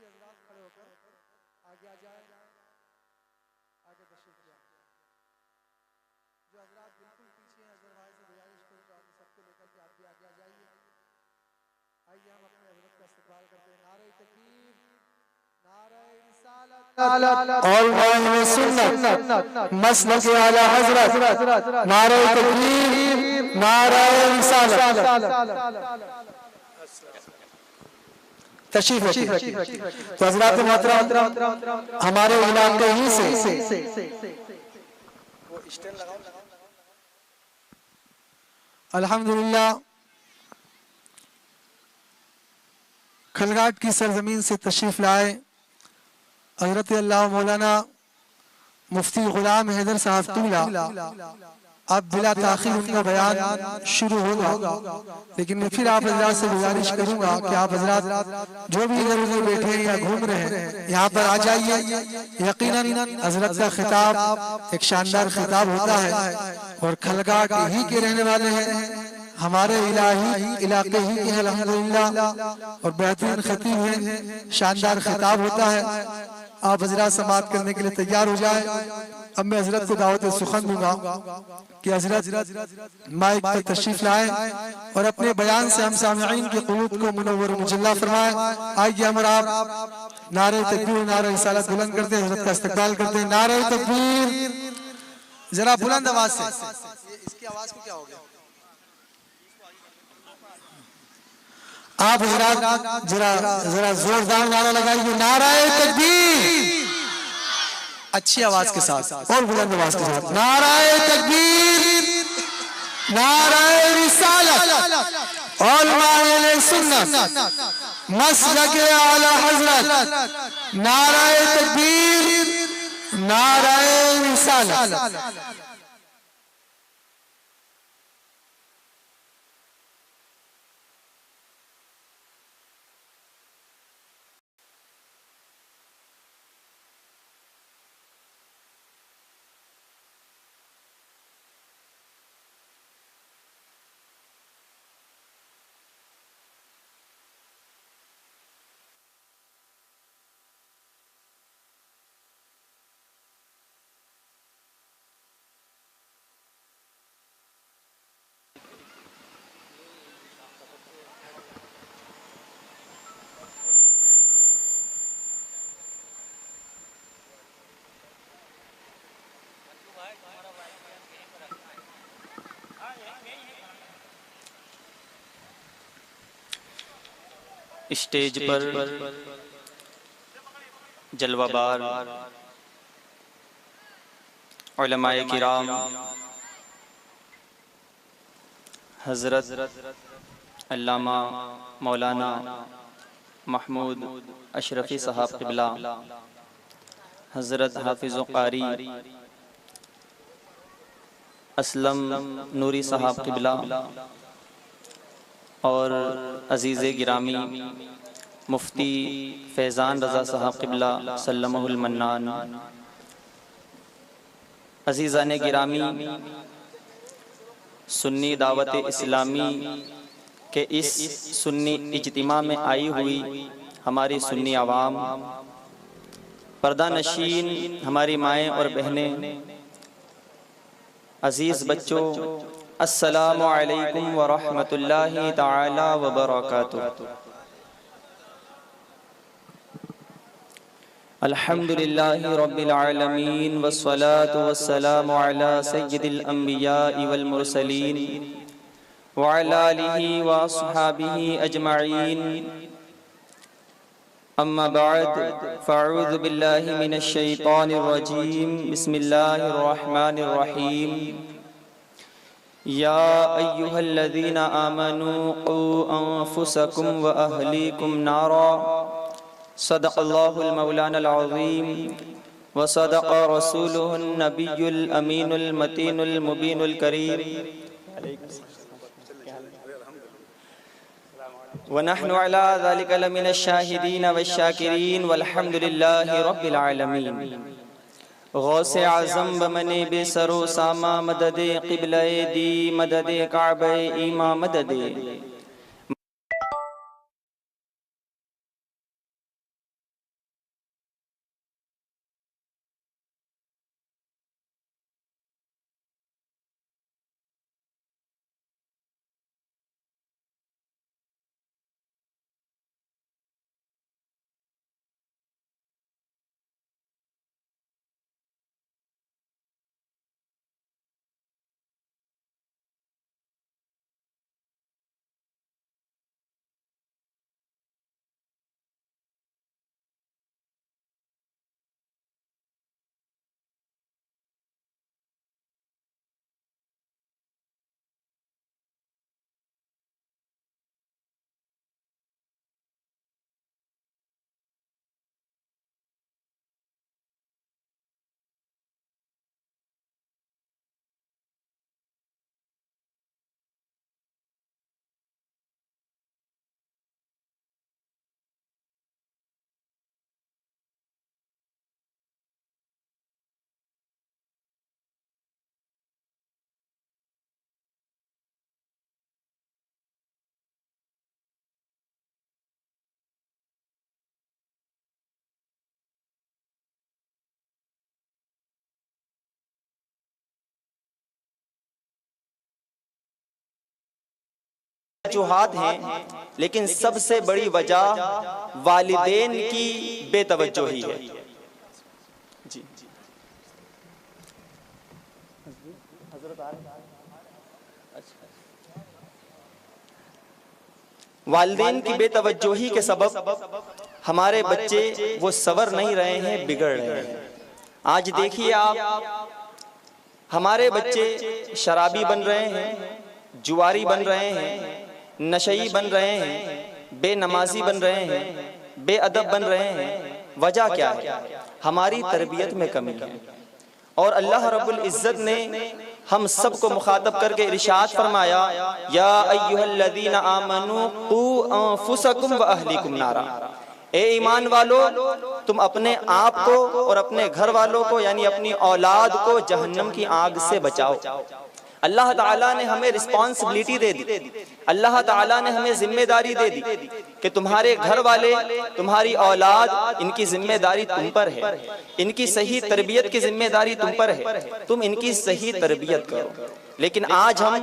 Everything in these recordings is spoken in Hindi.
भी हजरात खड़े होकर आगे आ जाए, आगे तशरीफ ले आए। जो हजरात बिल्कुल पीछे हैं अजहर भाई से गुजारिश करूँ तो आप सबको लेकर के आप भी आगे आ जाइए। आइए हम अपने हजरत का इस्तकबाल करते हैं। नारे तकबीर, नारे रिसालत और सुन्नत मसलक आला हजरत। नारे तकबीर, नारे रिसालत। तशरीफ रखिए। तो हजरात मोहतरम हमारे इलाके ही से अल्हम्दुलिल्लाह खलगाट की सरजमीन से तशरीफ लाए हजरत अल्लाह मौलाना मुफ्ती गुलाम हैदर साहब तूला। अब बिला ताखीर उनका बयान शुरू होगा, लेकिन मैं फिर आप हजरात से गुजारिश करूंगा कि आप हजरात जो भी इधर उधर बैठे हैं या घूम रहे हैं यहाँ पर आ जाइए। यकीनन हजरत का खिताब एक शानदार खिताब होता है और खलगाट ही के रहने वाले हैं, हमारे इलाके ही के हैं अल्हम्दुलिल्लाह, और बेहतरीन खतीब हैं, शानदार खिताब होता है। आप हजरात समाअत करने के लिए तैयार हो जाए। अब मैं हजरत को दावत सुखन दूंगा कि हजरत माइक पर तशरीफ लाए और अपने बयान से हम सामईन के क़ुलूब को मुनव्वर मुजल्ला फरमाएं। आइए हम आप नारे तकबीर, नारे रिसालत बुलंद करते हैं, हजरत का इस्तकबाल करते हैं। नारे तकबीर, जरा बुलंद आवाज से। इसकी आवाज को क्या हो गया? आप हजरात जरा जरा जोरदार नारा लगाइए, नारे तकबीर, अच्छी आवाज के साथ और बुलंद आवाज के साथ। नारे तकबीर, नारे रिसालत और नारे सुन्नत मसलक आला हजरत। नारे तकबीर, नारे रिसालत। स्टेज पर जलवाबार उलमाए किराम, हजरत अल्लामा मौलाना महमूद अशरफी साहब क़िबला, हजरत हाफिज़ क़ारी असलम नूरी साहब क़िबला और अज़ीज़े गिरामी मुफ्ती फैज़ान रज़ा साहब क़िबला सल्लमहुल मन्नान, अज़ीज़ाने गिरामी सुन्नी दावत इस्लामी के इस सुन्नी इज्तिमा में आई हुई हमारी सुन्नी आवाम, पर्दा नशीन हमारी माएँ और बहनें, अज़ीज़ बच्चों, अस्सलामु अलैकुम व रहमतुल्लाहि ताला व बरकातुहू। अल्हम्दुलिल्लाहि रब्बिल आलमीन वस्सलातु वस्सलामु अला सय्यिदिल अंबियाइ वल मुरसलीन व अला आलिहि व अस्हाबिहि अजमईन। अम्मा बाद फ़अऊज़ु बिल्लाहि मिनश शैतानिर रजीम। बिस्मिल्लाहिर रहमानिर रहीम। या अय्युहल्लज़ीना आमनू क़ू अन्फुसकुम व अहलीकुम नारा। सदक़ल्लाहुल मौलानल अज़ीम व सदक़ रसूलुहुन नबियुल अमीनुल मतीनुल मुबीनुल करीम। व नहनु अला ज़ालिका लमिनश शाहिदीन वश्शाकिरीन वल्हम्दुलिल्लाहि रब्बिल आलमीन। गौसे आज़म बमने बेसरो सामा मददे क़िबले दी मददे काबे ईमा मददे वजूहात हैं, लेकिन सबसे बड़ी वजह वालिदैन की बेतवज्जोही है। जी वालिदैन की बेतवज्जोही के सबब हमारे बच्चे वो सवर नहीं रहे हैं, बिगड़ रहे हैं। आज देखिए आप, हमारे बच्चे शराबी बन रहे हैं, जुआरी बन रहे हैं, नशई बन रहे हैं, बेनमाजी बन रहे हैं, बेअदब बन रहे हैं। वजह क्या है? हमारी तरबियत में कमी है। और अल्लाह रब्बुल इज्जत ने हम सबको मुखातब करके इरशाद फरमाया, या अय्युहल्लज़ीना आमनू क़ू अनफुसकुम व अहलीकुम नारा। ए ईमान वालो, तुम अपने आप को और अपने घर वालों को यानी अपनी औलाद को जहन्नम की आग से बचाओ। अल्लाह ताला ने हमें रिस्पॉन्सिबिलिटी दे दी, अल्लाह ताला ने हमें जिम्मेदारी दे दी कि तुम्हारे घर वाले, तुम्हारी औलाद, इनकी जिम्मेदारी तुम पर है, इनकी सही तरबियत की जिम्मेदारी तुम पर है, तुम इनकी सही तरबियत करो। लेकिन आज हम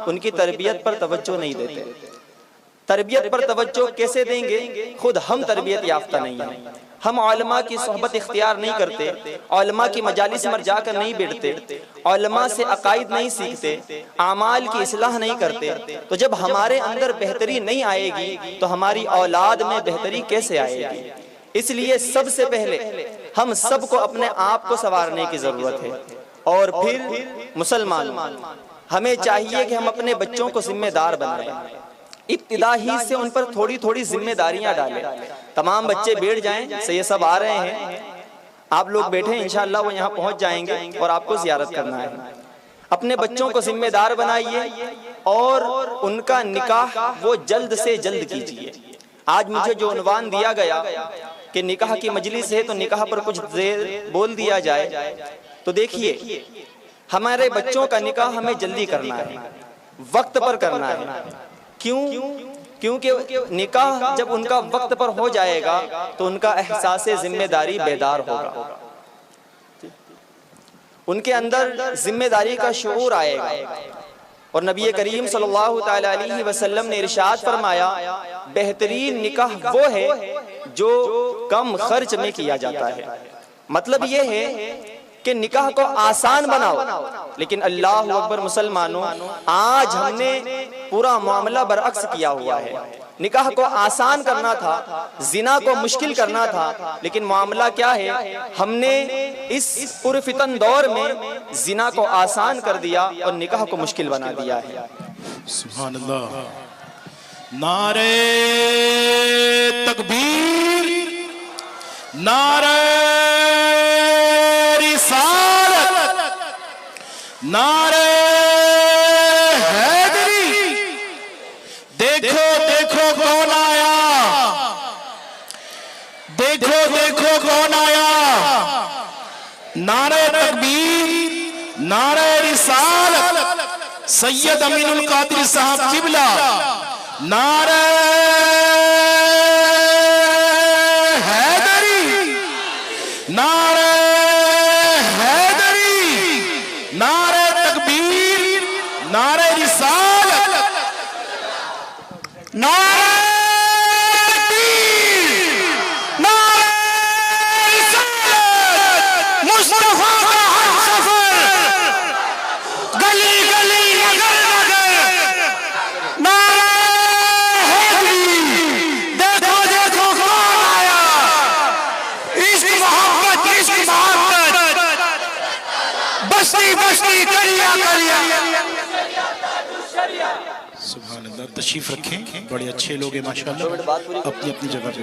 उनकी तरबियत पर तवज्जो नहीं देते। तरबियत पर तवज्जो कैसे देंगे? खुद हम तरबियत याफ्ता नहीं है, हम उलमा की सोहबत इख्तियार नहीं करते, उलमा की मजालिस में जाकर नहीं बैठते, उलमा से अकायद नहीं सीखते, आमाल की इस्लाह नहीं करते, तो जब हमारे अंदर बेहतरी नहीं आएगी तो हमारी औलाद में बेहतरी कैसे आएगी? इसलिए सबसे पहले हम सबको अपने आप को संवारने की जरूरत है। और फिर मुसलमान हमें चाहिए कि हम अपने बच्चों को जिम्मेदार बनाएं, इब्तिदा ही से उन पर थोड़ी थोड़ी जिम्मेदारियां डालें। तमाम बच्चे बैठ जाएं, से ये सब आ रहे हैं, आप लोग बैठे, इंशाअल्लाह वो यहाँ पहुंच जाएंगे और आपको ज़ियारत करना है। अपने बच्चों को जिम्मेदार बनाइए और उनका निकाह वो जल्द से जल्द कीजिए। आज मुझे जो उन्वान दिया गया कि निकाह की मजलिस है, तो निकाह पर कुछ देर बोल दिया जाए। तो देखिए, हमारे बच्चों का निकाह हमें जल्दी करना है, वक्त पर करना है। क्यों? क्योंकि निकाह जब उनका वक्त पर हो जाएगा तो उनका एहसास जिम्मेदारी बेदार होगा, उनके अंदर जिम्मेदारी का शऊर आएगा। और नबी करीम सल्लल्लाहु तआला अलैहि वसल्लम ने इरशाद फरमाया, बेहतरीन निकाह वो है जो कम खर्च में किया जाता है। मतलब ये है कि निकाह को आसान बनाओ। लेकिन अल्लाह अकबर मुसलमानों, आज हमने पूरा मामला बरअक्स किया हुआ है। निकाह को आसान करना था, जिना को मुश्किल करना था, लेकिन मामला क्या है, हमने इस पुरफितन दौर में जिना को आसान कर दिया और निकाह को मुश्किल बना दिया है। सुभान अल्लाह। नारे तकबीर, नारे रिसालत, नारे हैदरी। देखो देखो कौन आया, देखो देखो कौन आया। नारे तकबीर, नारे रिसालत, सैयद अमीनुल कादिर साहब किबला। नारे हैदरी, नारे हैदरी, नारे तकबीर, नारे रिसालत, नारे तकबीर, नारे रिसालत। मुस्तफा का हर सफर, गली गली नगर नगर, नारे हैदरी। देखो देखो कौन आया, इश्क मोहब्बत, इश्क मोहब्बत, बस्ती बस्ती करिया करिया। सुभान अल्लाह। तशरीफ रखें, बड़े अच्छे लोग हैं माशाअल्लाह, अपनी अपनी जगह पे।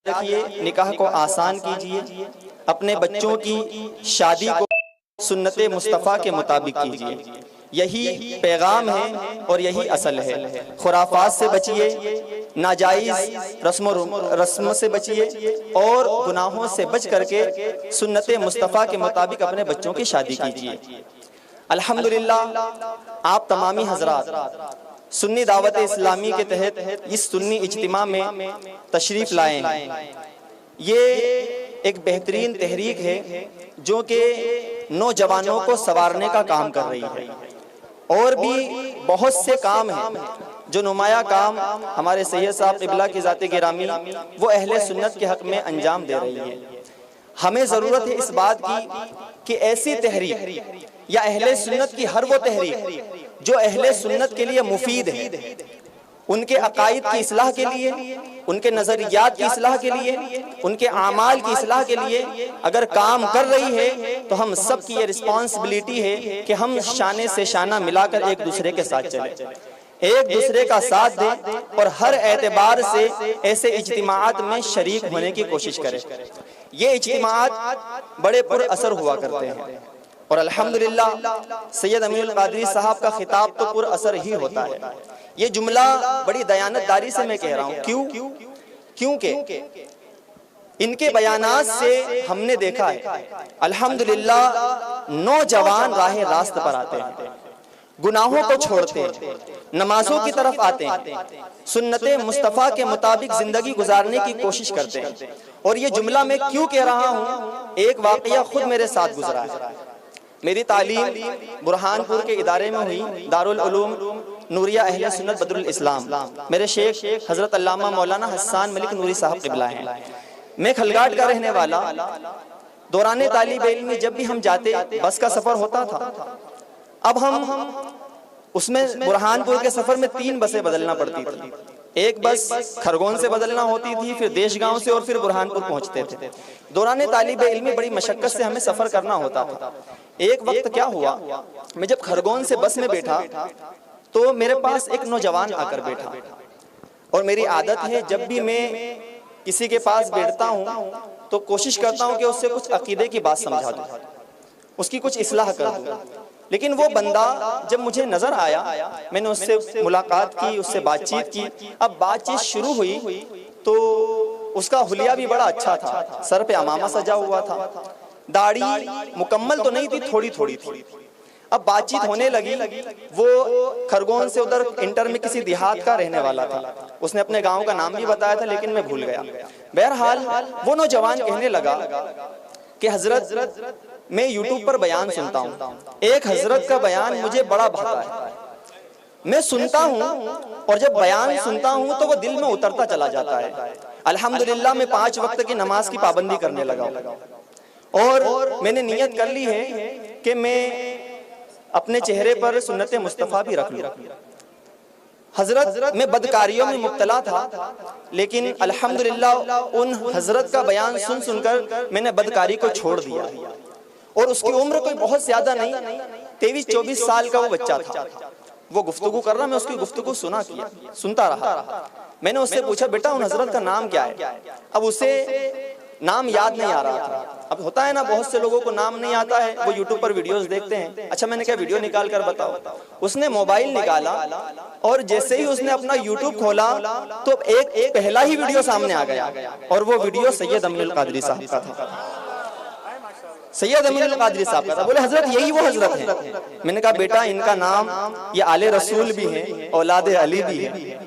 रखिए, निकाह को आसान कीजिए, अपने बच्चों की शादी को सुन्नते मुस्तफ़ा के मुताबिक कीजिए। यही पैगाम है और यही असल है। खुराफात से बचिए, नाजायज़ रस्म से बचिए और गुनाहों से बच करके सुन्नते मुस्तफ़ा के मुताबिक अपने बच्चों की शादी कीजिए। अल्हम्दुलिल्लाह आप तमामी हजरात सुन्नी दावत इस्लामी के तहत इस सुन्नी इज्तिमा में तशरीफ लाए हैं। ये एक बेहतरीन तहरीक है जो कि नौजवानों को संवारने का काम कर रही है। और भी बहुत से काम हैं जो नुमाया काम हमारे सैयद साहब क़िबला की ज़ात गिरामी वो अहले सुन्नत के हक़ में अंजाम दे रही है। हमें ज़रूरत है इस बात की कि ऐसी तहरीक या अहले सुन्नत की हर वो तहरीक जो अहले सुन्नत के लिए मुफीद है, उनके अकायद की इस्लाह के लिए, उनके नज़रियात की इस्लाह के लिए, उनके आमाल की इस्लाह के लिए अगर काम कर रही है तो हम सब की ये रिस्पॉन्सिबिलिटी है कि हम शाने से शाना मिलाकर एक दूसरे के साथ चलें, एक दूसरे का साथ दें और हर एतबार से ऐसे इज्तिमाआत में शरीक होने की कोशिश करें। ये इज्तिमाआत बड़े पुर असर हुआ करते हैं और अल्हम्दुलिल्लाह सैयद अमीनुल कादरी साहब का खिताब तो पुर असर ही होता है। ये जुमला बड़ी दयानतदारी से मैं कह रहा हूँ। क्योंकि इनके बयानात से हमने देखा है अल्हम्दुलिल्लाह नौजवान राह रास्त पर आते हैं, गुनाहों को छोड़ते हैं, नमाजों की तरफ आते हैं, सुन्नते मुस्तफ़ा के मुताबिक जिंदगी गुजारने की कोशिश करते हैं। और ये जुमला मैं क्यों कह रहा हूँ, एक वाकया खुद मेरे साथ गुजरा है। मेरी तालीम बुरहानपुर के इदारे में हुई, दारुल उलूम नूरिया अहले सुन्नत बदरुल इस्लाम। मेरे शेख हजरत अल्लामा मौलाना हसन मलिक नूरी साहब क़िबला हैं। मैं खलगाट का रहने वाला। दौरान तालीब इल्म में जब भी हम जाते बस का सफर होता था। अब हम उसमें बुरहानपुर के सफर में 3 बसें बदलना पड़ती थी। एक बस खरगोन से बदलना होती थी, फिर देशगांव से और फिर बुरहानपुर पहुंचते थे। दौरान तालीब इल्म में बड़ी मशक्कत से हमें सफर करना होता था। एक वक्त क्या हुआ, मैं जब खरगोन से बस में बैठा तो मेरे पास एक नौजवान आकर बैठा और मेरी आदत है जब भी मैं किसी के पास बैठता हूँ तो कोशिश करता हूँ कि उससे कुछ अकीदे की बात समझा दूँ, उसकी कुछ इस्लाह कर दूँ। लेकिन वो बंदा जब मुझे नजर आया, मैंने उससे मुलाकात की, उससे बातचीत की। अब बातचीत शुरू हुई तो उसका हुलिया भी बड़ा अच्छा था, सर पे अमामा सजा हुआ था, दाढ़ी मुकम्मल तो नहीं थी, थोड़ी थोड़ी थी। अब बातचीत होने लगी। वो खरगोन से उधर इंटर में किसी देहात का रहने वाला था। उसने अपने गांव का नाम भी बताया था लेकिन मैं भूल गया। बहरहाल वो नौजवान कहने लगा कि हजरत मैं यूट्यूब पर बयान सुनता हूँ, एक हजरत का बयान मुझे बड़ा भाता है। मैं सुनता हूँ और जब बयान सुनता हूँ तो वो दिल में उतरता चला जाता है। अल्हम्दुलिल्लाह मैं 5 वक्त की नमाज की पाबंदी करने लगा और मैंने नियत कर ली है कि मैं अपने चेहरे पर सुन्नत मुस्तफ़ा भी रख लूं। हजरत मैं बदकारियों में मुब्तला था, लेकिन अल्हम्दुलिल्लाह उन हजरत का बयान सुन सुनकर मैंने बदकारी को छोड़ दिया। और उसकी उम्र कोई बहुत ज्यादा नहीं, 23-24 साल का वो बच्चा था। वो गुफ्तगू कर रहा, मैं उसकी गुफ्तगू सुनता रहा। मैंने उससे पूछा, बेटा उन हजरत का नाम क्या है? अब उसे नाम याद नहीं आ रहा था। अब होता है ना, बहुत से लोगों को नाम नहीं आता है, वो यूट्यूब पर वीडियोस देखते हैं। अच्छा, मैंने कहा वीडियो निकाल कर बताओ। उसने मोबाइल निकाला और जैसे ही उसने अपना यूट्यूब खोला तो एक पहला ही वीडियो सामने आ गया और वो वीडियो सैयद अमीनुल कादरी साहब का था। सैयद अमीनुल कादरी साहब का था। बोले हजरत यही वो हजरत है। मैंने कहा बेटा इनका नाम ये आले रसूल भी है, औलादे अली भी है,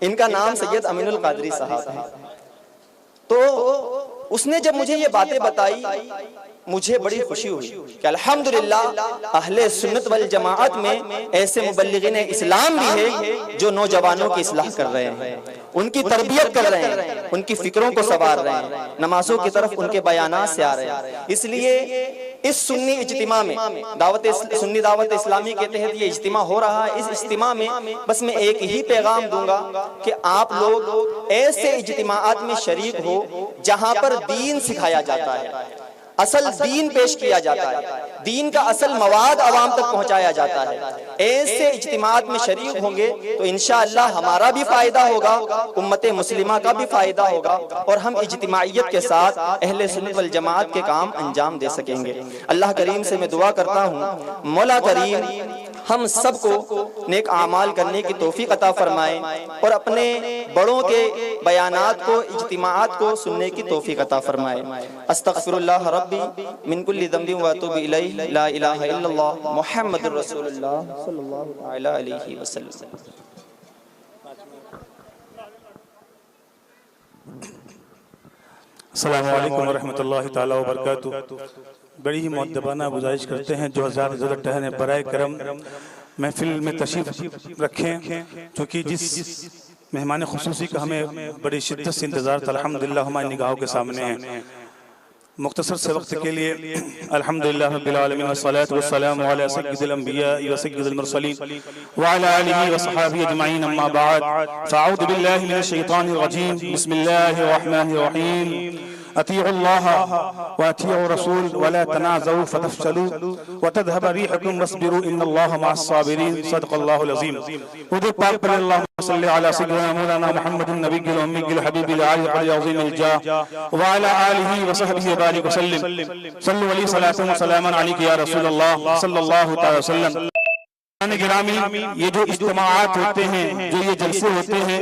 इनका नाम सैयद अमीनुल कादरी साहब है। तो उसने जब मुझे ये बातें बताई मुझे बड़ी खुशी हुई कि अल्हम्दुलिल्लाह अहले सुन्नत वल जमाअत में ऐसे मुबल्लिगीन इस्लाम भी है जो नौजवानों की इस्लाह कर रहे हैं, उनकी तरबियत कर रहे हैं, उनकी फिक्रों को संवार रहे हैं, नमाजों की तरफ उनके बयानात से आ रहे हैं। इसलिए इस सुन्नी इज्तिमा में सुन्नी दावत इस्लामी के तहत ये इज्तिमा हो रहा है। इस इज्तिमा में बस मैं एक ही पैगाम दूंगा कि आप लोग ऐसे इज्तिमाआत में शरीक हो जहां पर दीन सिखाया जाता है। असल दीन पेश किया जाता है, दीन का असल मवाद आवाम तक पहुंचाया जाता है। ऐसे इज्तिमात में शरीक होंगे तो इंशाअल्लाह हमारा भी फायदा होगा, उम्मत मुस्लिमा का भी फायदा होगा और हम इज्तिमाइयत के साथ अहले सुन्नत वल जमात के काम अंजाम दे सकेंगे। अल्लाह करीम से मैं दुआ करता हूँ, मौला करीम हम सबको नेक आमाल करने की तौफीक अता फरमाए और अपने बड़ों के बयानात को, इज्तिमाआत को सुनने की तौफीक अता फरमाए। अस्तगफिरुल्लाह रब्बी मिन कुल्ली ज़ंबिन व अतूबु इलैहि, ला इलाहा इल्लल्लाह मुहम्मदुर रसूलुल्लाह सल्लल्लाहु अलैहि वसल्लम। अस्सलामु अलैकुम वरहमतुल्लाहि ताला वबरकातुहू। बड़ी ही मुअद्दबाना गुजारिश करते हैं जो हज़रात ज़रूरत ठहरे बराए करम महफिल में तशरीफ रखें, क्योंकि जिस मेहमान खुसूसी का हमें बड़ी शिद्दत से इंतज़ार था अल्हम्दुलिल्लाह हमारी निगाहों के सामने है। मुख्तसर से वक्त के लिए अल्हम्दुलिल्लाह रब्बिल आलमीन वस्सलातु वस्सलामु अला सय्यिदिल अंबिया व सय्यिदिल मुरसलीन व अला आलिहि व सहाबिहि अजमईन, अम्मा बाद, फ़अऊज़ु बिल्लाहि मिनश शैतानिर रजीम, बिस्मिल्लाहिर रहमानिर रहीम। अतीउल्लाह व अतीउर रसूल व ला तनाज़ऊ फतफ़शलू व तज़हब रिहुकुम वस्बिरू इन्नल्लाह मअस साबिरीन। सदक़ल्लाहुल अज़ीम। खुद पाक पर अल्लाहुम्मा सल्लि अला सय्यिदिना मौलाना मुहम्मदिन नबिय्यिल उम्मिय्यिल हबीबिल आलिल अज़ीमिल जाह व अला आलिहि व सहबिहि व बारिक वसल्लिम। सल्लु अलैहि सलातन व सलामन अलैका या रसूलल्लाह सल्लल्लाहु तआला वसल्लम। गिरामी, ये जो इज्तिमाआत होते हैं, जो ये जलसे होते हैं,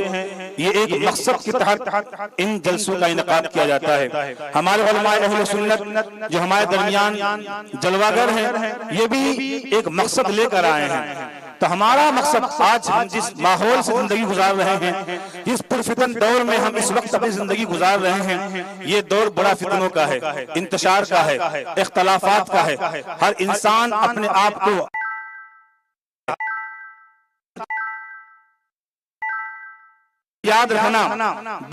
ये एक मकसद के तहत इन जलसों का इनकाद किया जाता है। हमारे उलमाए अहले सुन्नत जो हमारे दरमियान जलवागर हैं, ये भी एक मकसद लेकर आए हैं। तो हमारा मकसद, आज हम जिस माहौल से जिंदगी गुजार रहे हैं, जिस पुरफितन दौर में हम इस वक्त अपनी जिंदगी गुजार रहे हैं, ये दौर बड़ा फितनों का है, इंतशार का है, इख्तलाफात का है। हर इंसान अपने आप को याद रखना है।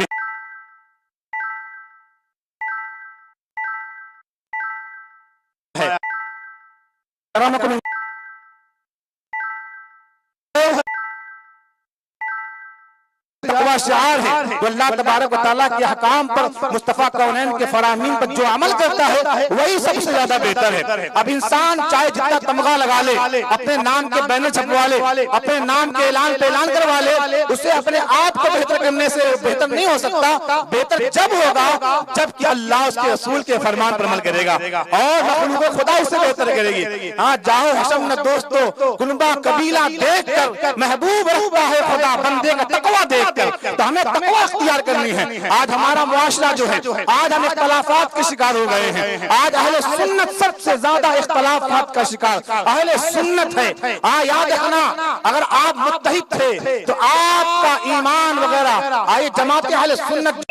शिआर है तो अल्लाह तबारक व तआला के अहकाम पर, मुस्तफा कौनैन के फरामीन पर जो अमल करता है वही सबसे ज्यादा बेहतर है। अब इंसान चाहे जितना तमगा लगा ले, अपने नाम के बैनर छपवा ले, अपने नाम के ऐलान पे ऐलान करवा ले, उसे अपने आप को बेहतर करने से बेहतर नहीं हो सकता। बेहतर जब होगा जबकि अल्लाह उसके रसूल के फरमान पर अमल करेगा और मखलूक खुदा उससे बेहतर करेगी। हाँ, जाओ हशम न दोस्तों कुनबा कबीला देख कर महबूब रखता है खुदा बंदे का तकवा देख कर। तो हमें तकवा इख्तियार करनी है। आज हमारा मुआशरा जो है, आज हम इख्तलाफात के शिकार हो गए हैं। आज अहले सुन्नत सबसे ज्यादा इख्तलाफात का शिकार अहले सुन्नत है। याद रखना, अगर आप मुत्तहिद थे तो आपका ईमान वगैरह, आए जमात अहले सुन्नत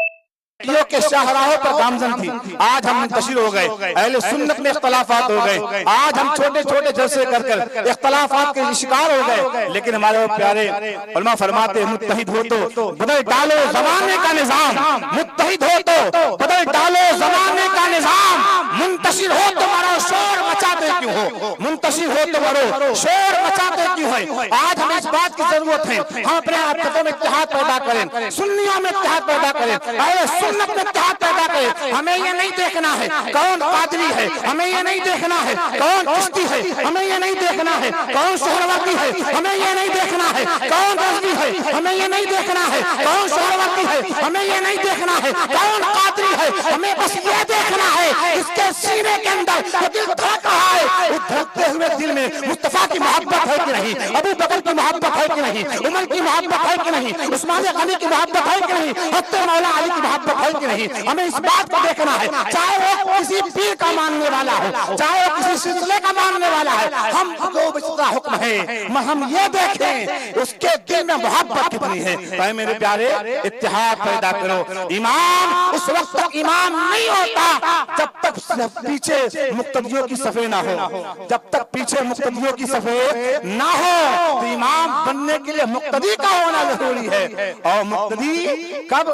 के शाहराहों पर गामजन थी, आज हम मुंतशिर हो गए, अहले सुन्नत में इख्तलाफात हो गए। आज हम छोटे छोटे जलसे कर कर इख्तलाफात के शिकार हो गए। लेकिन हमारे प्यारे उलमा फरमाते, मुत्तहिद हो तो बदल डालो जमाने का निजाम, मुत्तहिद हो तो बदल डालो जमाने का निजाम। मुंतशिर हो तो मरो, शोर मचाते क्यों हो? मुंतशिर हो तो मरो, शोर मचाते क्यों है? आज हमें इस बात की जरूरत है, हम अपने आपको में इत्तेहाद पैदा करें, सुन्नियों में इत्तेहाद पैदा करें, सुन्नत में इत्तेहाद पैदा करें। हमें ये नहीं देखना है कौन कादरी है, हमें ये नहीं देखना है कौन चिश्ती है, हमें ये नहीं देखना है कौन सोहरवर्दी है, हमें ये नहीं देखना है कौन रज़वी है, हमें ये नहीं देखना है कौन सोहरवर्दी है, हमें ये नहीं देखना है कौन कादरी है। हमें बस ये देखना है इसके सीने के अंदर दिल धड़क रहा है, उस धड़कते हुए दिल में मुस्तफा की मोहब्बत है कि नहीं, अबू बकर की मोहब्बत है कि नहीं, उमर की मोहब्बत है कि नहीं, उस्मान गनी की मोहब्बत है कि नहीं, हज़रत मौला अली की मोहब्बत है कि नहीं। हमें इस बात को देखना है, चाहे वो किसी पीर का मानने वाला हो, चाहे वो किसी सिलसिले का मानने वाला है, हमको इसका हुक्म है हम ये देखें उसके दिल में मोहब्बत कितनी है। भाई मेरे प्यारे, इत्तेहाद पैदा करो। इमाम उस वक्त तक इमाम नहीं होता जब तक पीछे मुक्तदियों की सफे ना हो। जब तक पीछे मुक्तदियों की सफेद ना हो। तो इमाम बनने के लिए मुक्तदी का होना जरूरी है। और मुक्तदी कब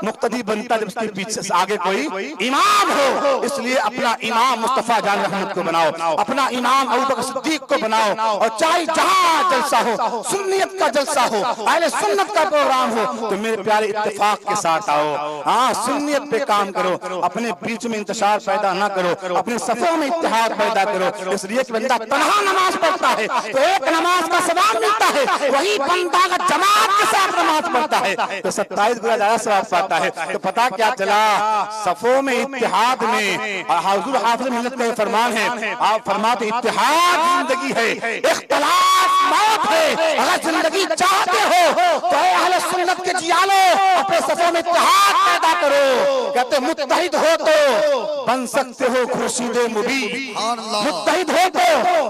मुक्तदी बनता, जब उसके पीछे से आगे कोई इमाम हो। इसलिए अपना इमाम मुस्तफा जान रहमत को बनाओ, अपना इमाम अबू बकर सिद्दीक को बनाओ। और चाहे जहां जलसा हो, सुन्नियत का जलसा हो, अहले सुन्नत का प्रोग्राम हो, तो मेरे प्यारे इत्तेफाक के साथ आओ। हाँ, सुन्नियत पे काम करो, अपने बीच में इंतशार पैदा ना करो, अपने सफों में इत्तेहाद पैदा करो। इसलिए कि बंदा तन्हा नमाज पढ़ता है तो एक नमाज का सवाब मिलता है, वही बंदा अगर जमात के साथ नमाज पढ़ता है तो 27 गुना ज्यादा सवाब पाता है। तो पता क्या चला, सफों में इत्तेहाद में हुजूर हाफिज मिल्लत का फरमान है, आप फरमाते इत्तेहाद जिंदगी है, इख्तिलाफ मौत है। अगर जिंदगी चाहते हो तो अहले सुन्नत के जियालो अपने सफों में इत्तेहाद पैदा करो। कहते मुत्तहिद हो तो बन सकते हो खुर्शीद मुबीन, मुत्तहिद हो तो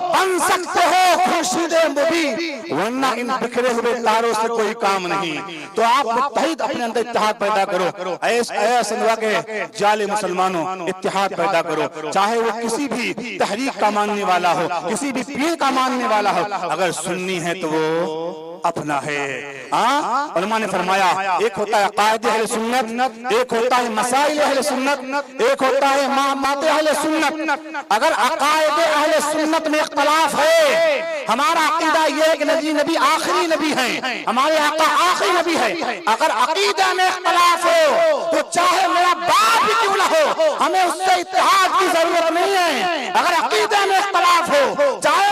बन सकते हो खुर्शीद मुबीन, वरना इन बिखरे हुए तारों से कोई काम नहीं। तो आप मुत्तहिद अपने अंदर इत्तेहाद पैदा करो। ऐसे के जाले मुसलमानों इत्तेहाद पैदा करो, चाहे वो किसी भी तहरीक का मानने वाला हो, किसी भी पीर का मानने वाला हो। अगर सुन्नी है तो वो अपना है। उलमा ने फरमाया, एक होता है अकायदे अहले सुन्नत, एक होता है मसाइल अहले सुन्नत, एक होता है मामाते अहले सुन्नत। अगर अकायदे अहले सुन्नत में इख्तिलाफ है, हमारा अकीदा ये है कि नबी आखिरी नबी है, हमारे आका आखिरी नबी है। अगर अकीदा में इख्तिलाफ हो तो चाहे मेरा बाप भी क्यों ना हो, हमें उससे इत्तेहाद की जरूरत नहीं है। अगर अकीदा में इख्तिलाफ हो, चाहे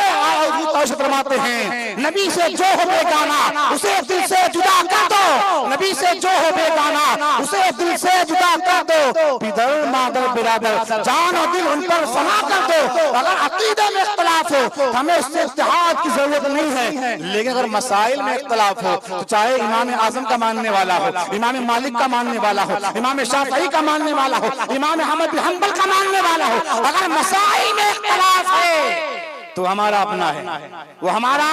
फरमाते हैं नबी से जो हो बेगाना उसे दिल से जुदा कर दो, नबी से जो हो बेगाना उसे दिल से जुदा कर दो, पिदर मादर बिरादर जान और दिल उन पर फना कर दो। अगर अकीदे में इख्तिलाफ हो तो हमें उससे इत्तेहाद की जरूरत नहीं है। लेकिन अगर मसाइल में इख्तिलाफ हो तो चाहे इमाम आजम का मानने वाला हो, इमाम मालिक का मानने वाला हो, इमाम शाफई का मानने वाला हो, इमाम अहमद बिन हंबल का मानने वाला हो, अगर मसाइल में इख्तिलाफ है तो हमारा अपना है, वो हमारा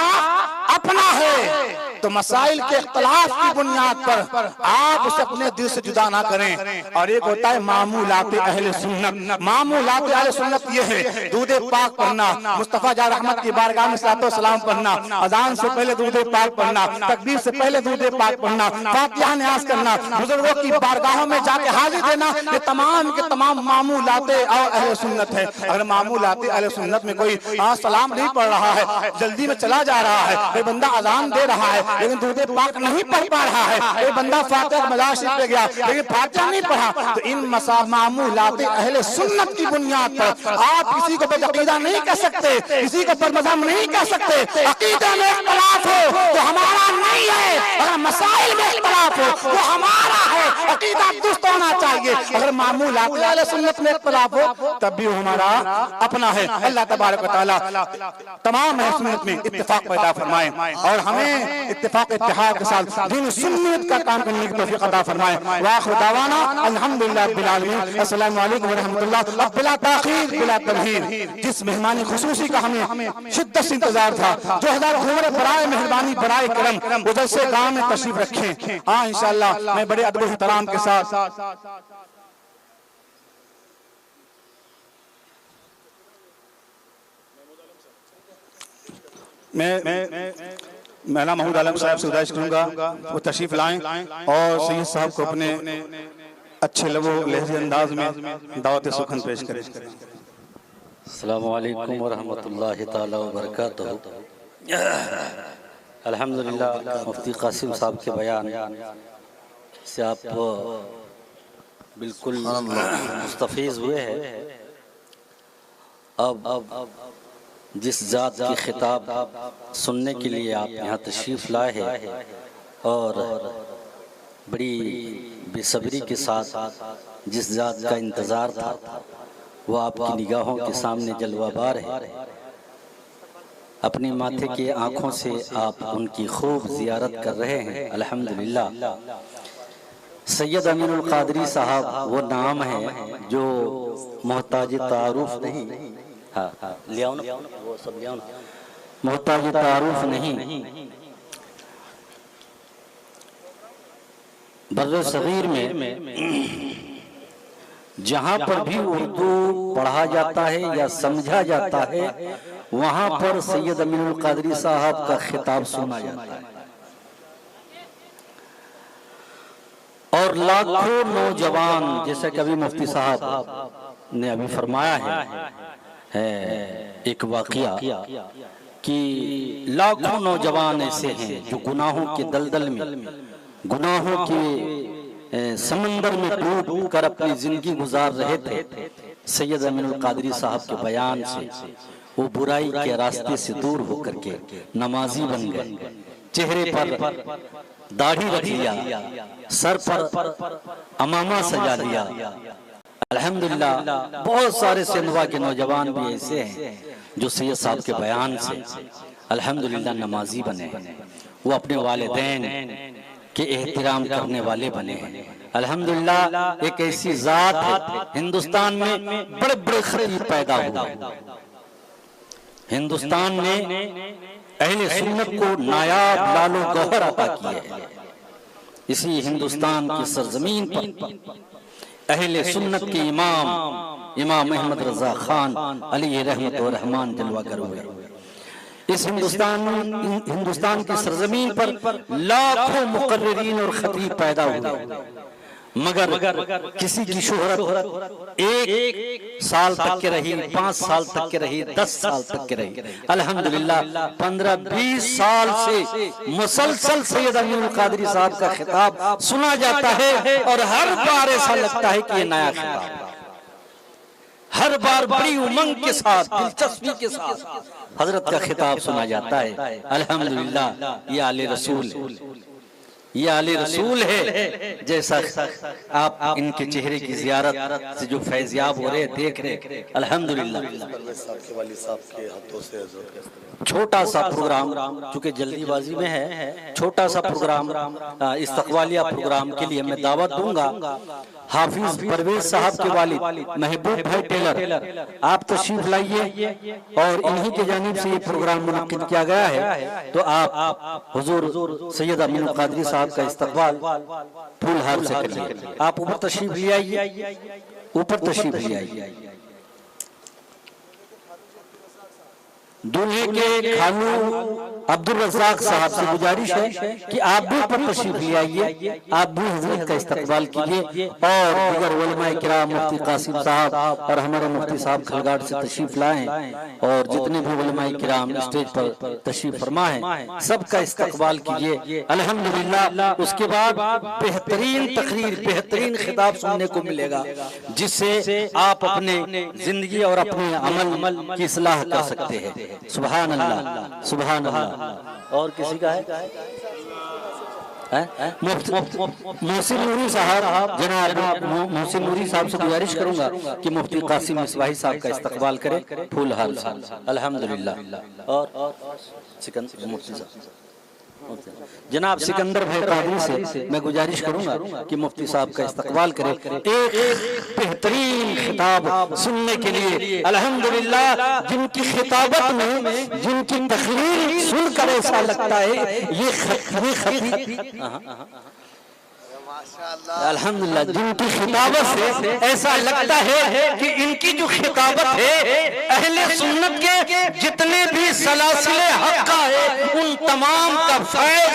अपना है। तो मसाइल के इख्तिलाफ की बुनियाद पर आप उसे अपने दिल से जुदा ना करें। और एक होता है मामूलाते अहले सुन्नत। मामूलाते अहले सुन्नत ये है, दूध पाक पढ़ना, मुस्तफा जा रहमत की बारगाह में सलातो सलाम पढ़ना, अजान से पहले दूध पाक पढ़ना, तकबीर से पहले दूध पाक पढ़ना, फातिहा न्याज़ करना, बुजुर्गों की बारगाहों में जाके हाजिर देना, ये तमाम के तमाम मामूलाते और अहले सुन्नत है। अगर मामूलाते अहले सुन्नत में कोई सलाम नहीं पढ़ रहा है, जल्दी में चला जा रहा है, कोई बंदा अजान दे रहा है लेकिन दूध पाक नहीं पढ़ पा रहा है, कोई बंदा फातिहा मज़ार शरीफ पे गया लेकिन फातिहा नहीं पढ़ा, तो इन मामूलाते अहले सुन्नत की बुनियाद पर आप किसी को बेअकीदा नहीं कह सकते, किसी को बदमज़हब नहीं कह सकते। अकीदा में इख्तिलाफ हो तो हमारा नहीं है, अगर मसाइल में इख्तिलाफ हो तो हमारा है। अकीदा दुरुस्त होना चाहिए। अगर मामूलाते अहले सुन्नत में इख्तिलाफ हो तब भी वो हमारा अपना है। अल्लाह तबारक व तआला तमाम अहले सुन्नत में इत्तिफाक पैदा फरमाए और हमें इत्तिफाक इत्तिहाद के साथ दीन सुन्नत का काम करने की तौफीक अता फरमाए। व आखिर दावाना अल्हम्दुलिल्लाह रब्बिल आलमीन। अस्सलामु अलैकुम व रहमतुल्लाह। बिला ताखीर बिला तमहीर, जिस मेहमानी खुसूसी का हमें शिद्दत से इंतजार था, जो हजार उम्र बराए मेहरबानी बराए करम उधर से गांव में तशरीफ रखें। हाँ इंशाअल्लाह मैं बड़े अदब एहतराम के साथ मैं महमूद आलम साहब से गुजारिश करूंगा वो तशरीफ लाएं और सैयद साहब को अपने अच्छे लबो लहजे अंदाज में दावत सुखन पेश करें। अस्सलामु अलैकुम व रहमतुल्लाहि ताला व बरकातहू। अल्हम्दुलिल्लाह मुफ्ती कासिम साहब के बयान से आप बिल्कुल मुस्तफीज़ हुए हैं। अब जिस जात की खिताब सुनने के लिए आप यहाँ तशरीफ़ लाए हैं और बड़ी बेसब्री के साथ जिस जात का इंतज़ार था वो आपकी निगाहों के सामने जलवाबार है। अपने माथे की आँखों से आप उनकी खूब ज़ियारत कर रहे हैं। अल्हम्दुलिल्लाह। सैयद अमीनुल क़ादरी साहब वो नाम है जो मोहताज तारुफ नहीं, हाँ ले आओ ना वो सब ले आओ ना, मोहताज तारुफ नहीं, बर्रे सगीर में जहां पर भी उर्दू पढ़ा जाता है या समझा जाता है वहां पर सैयद अमीनुल कादरी साहब का खिताब सुना जाता है। और लाखों नौजवान, जैसे कभी मुफ्ती साहब ने अभी फरमाया है एक वाकया कि लाखों नौजवान ऐसे हैं जो गुनाहों के दलदल में, गुनाहों के समंदर में डूब कर अपनी जिंदगी गुजार रहे थे। सैयद अमीनुल कादरी साहब के बयान से वो बुराई के रास्ते से दूर होकर के नमाजी बन गए, चेहरे पर दाढ़ी रख लिया, सर पर अमामा सजा लिया। अल्हम्दुलिल्लाह बहुत सारे सिंधवा के नौजवान भी ऐसे हैं जो सैयद साहब के बयान से अल्हम्दुलिल्लाह नमाजी बने हैं, वो अपने वालिदैन के एहतराम करने वाले बने हैं। अल्हम्दुलिल्लाह एक ऐसी जात है हिंदुस्तान में, बड़े बड़े खतीब पैदा हुए। हिंदुस्तान ने अहले सुन्नत को नायाब लालो गौहर अता किए हैं। इसी हिंदुस्तान की सरजमीन पर अहले सुन्नत के इमाम अहमद रजा खान अली रहमत व रहमान जलवागर हुए। इस हिंदुस्तान की सरजमीन पर लाखों मुकर्रिरीन और खतीब पैदा हुए, मगर किसी की शोहरत एक साल तक के रही, 5 साल तक के रही, 10 साल तक के रही। अल्हम्दुलिल्लाह 15-20 साल से मुसलसल सैयद अमीनुल कादरी साहब का खिताब सुना जाता है और हर बार ऐसा लगता है कि ये नया खिताब, हर बार बड़ी उमंग के साथ, दिलचस्पी के साथ हजरत का खिताब सुना जाता है। अल्हम्दुलिल्लाह ये आले रसूल, ये आले रसूल है। जैसा आप इनके चेहरे की जियारत से जो फैज़याब हो रहे, देख रहे, अल्हम्दुलिल्लाह। छोटा सा प्रोग्राम, चूंकि जल्दीबाजी में है, छोटा सा प्रोग्राम इस्तकबालिया प्रोग्राम के लिए मैं दावत दूंगा। हाफिज परवेज साहब के वालिद महबूब भाई टेलर आप तशरीफ लाइए और इन्हीं की जानिब से ये प्रोग्राम मुनक्किद किया गया है। तो आप हुजूर सैयद अमीनुल कादरी साहब का इस्तकबाल फूल हार से करिए। आप ऊपर तशरीफ ले आइए, ऊपर तशरीफ ले आइए। दूल्हे के खानू अब्दुल रज़ाक साहब से गुजारिश है कि आप भी ऊपर तशरीफ ले आइए, आप भी हजरत का इस्तकबाल कीजिए और दीगर उलमाए किराम मुफ्ती कासिम साहब और हमारे मुफ्ती साहब खलगाट से तशरीफ लाएं और जितने भी उलमाए किराम स्टेज पर तशरीफ फरमा है सबका इस्तकबाल कीजिए। अल्हम्दुलिल्लाह उसके बाद बेहतरीन तकरीर, बेहतरीन खिताब सुनने को मिलेगा जिससे आप अपने जिंदगी और अपने अमल की इस्लाह कर सकते हैं। सुभान अल्लाह, सुभान अल्लाह। और किसी का है? मोहसिन नूरी साहब, जनाब मोहसिन नूरी साहब से गुजारिश करूंगा कि मुफ्ती कासिम मिसबाही साहब का इस्तकबाल करें फूल हार से। अल्हम्दुलिल्लाह। और सिकंदर मुफ्ती साहब, जनाब सिकंदर भाई कादरी से मैं गुजारिश करूंगा कि मुफ्ती साहब का इस्तकबाल करें एक बेहतरीन खिताब सुनने के लिए। अल्हम्दुलिल्लाह जिनकी खिताबत में, जिनकी तकरीर सुनकर ऐसा लगता है ये अल्हम्दुलिल्लाह जिनकी खिताबत से ऐसा लगता है कि इनकी जो खिताबत है अहले सुन्नत के जितने भी सलासिले हक़ है उन तमाम का फैज़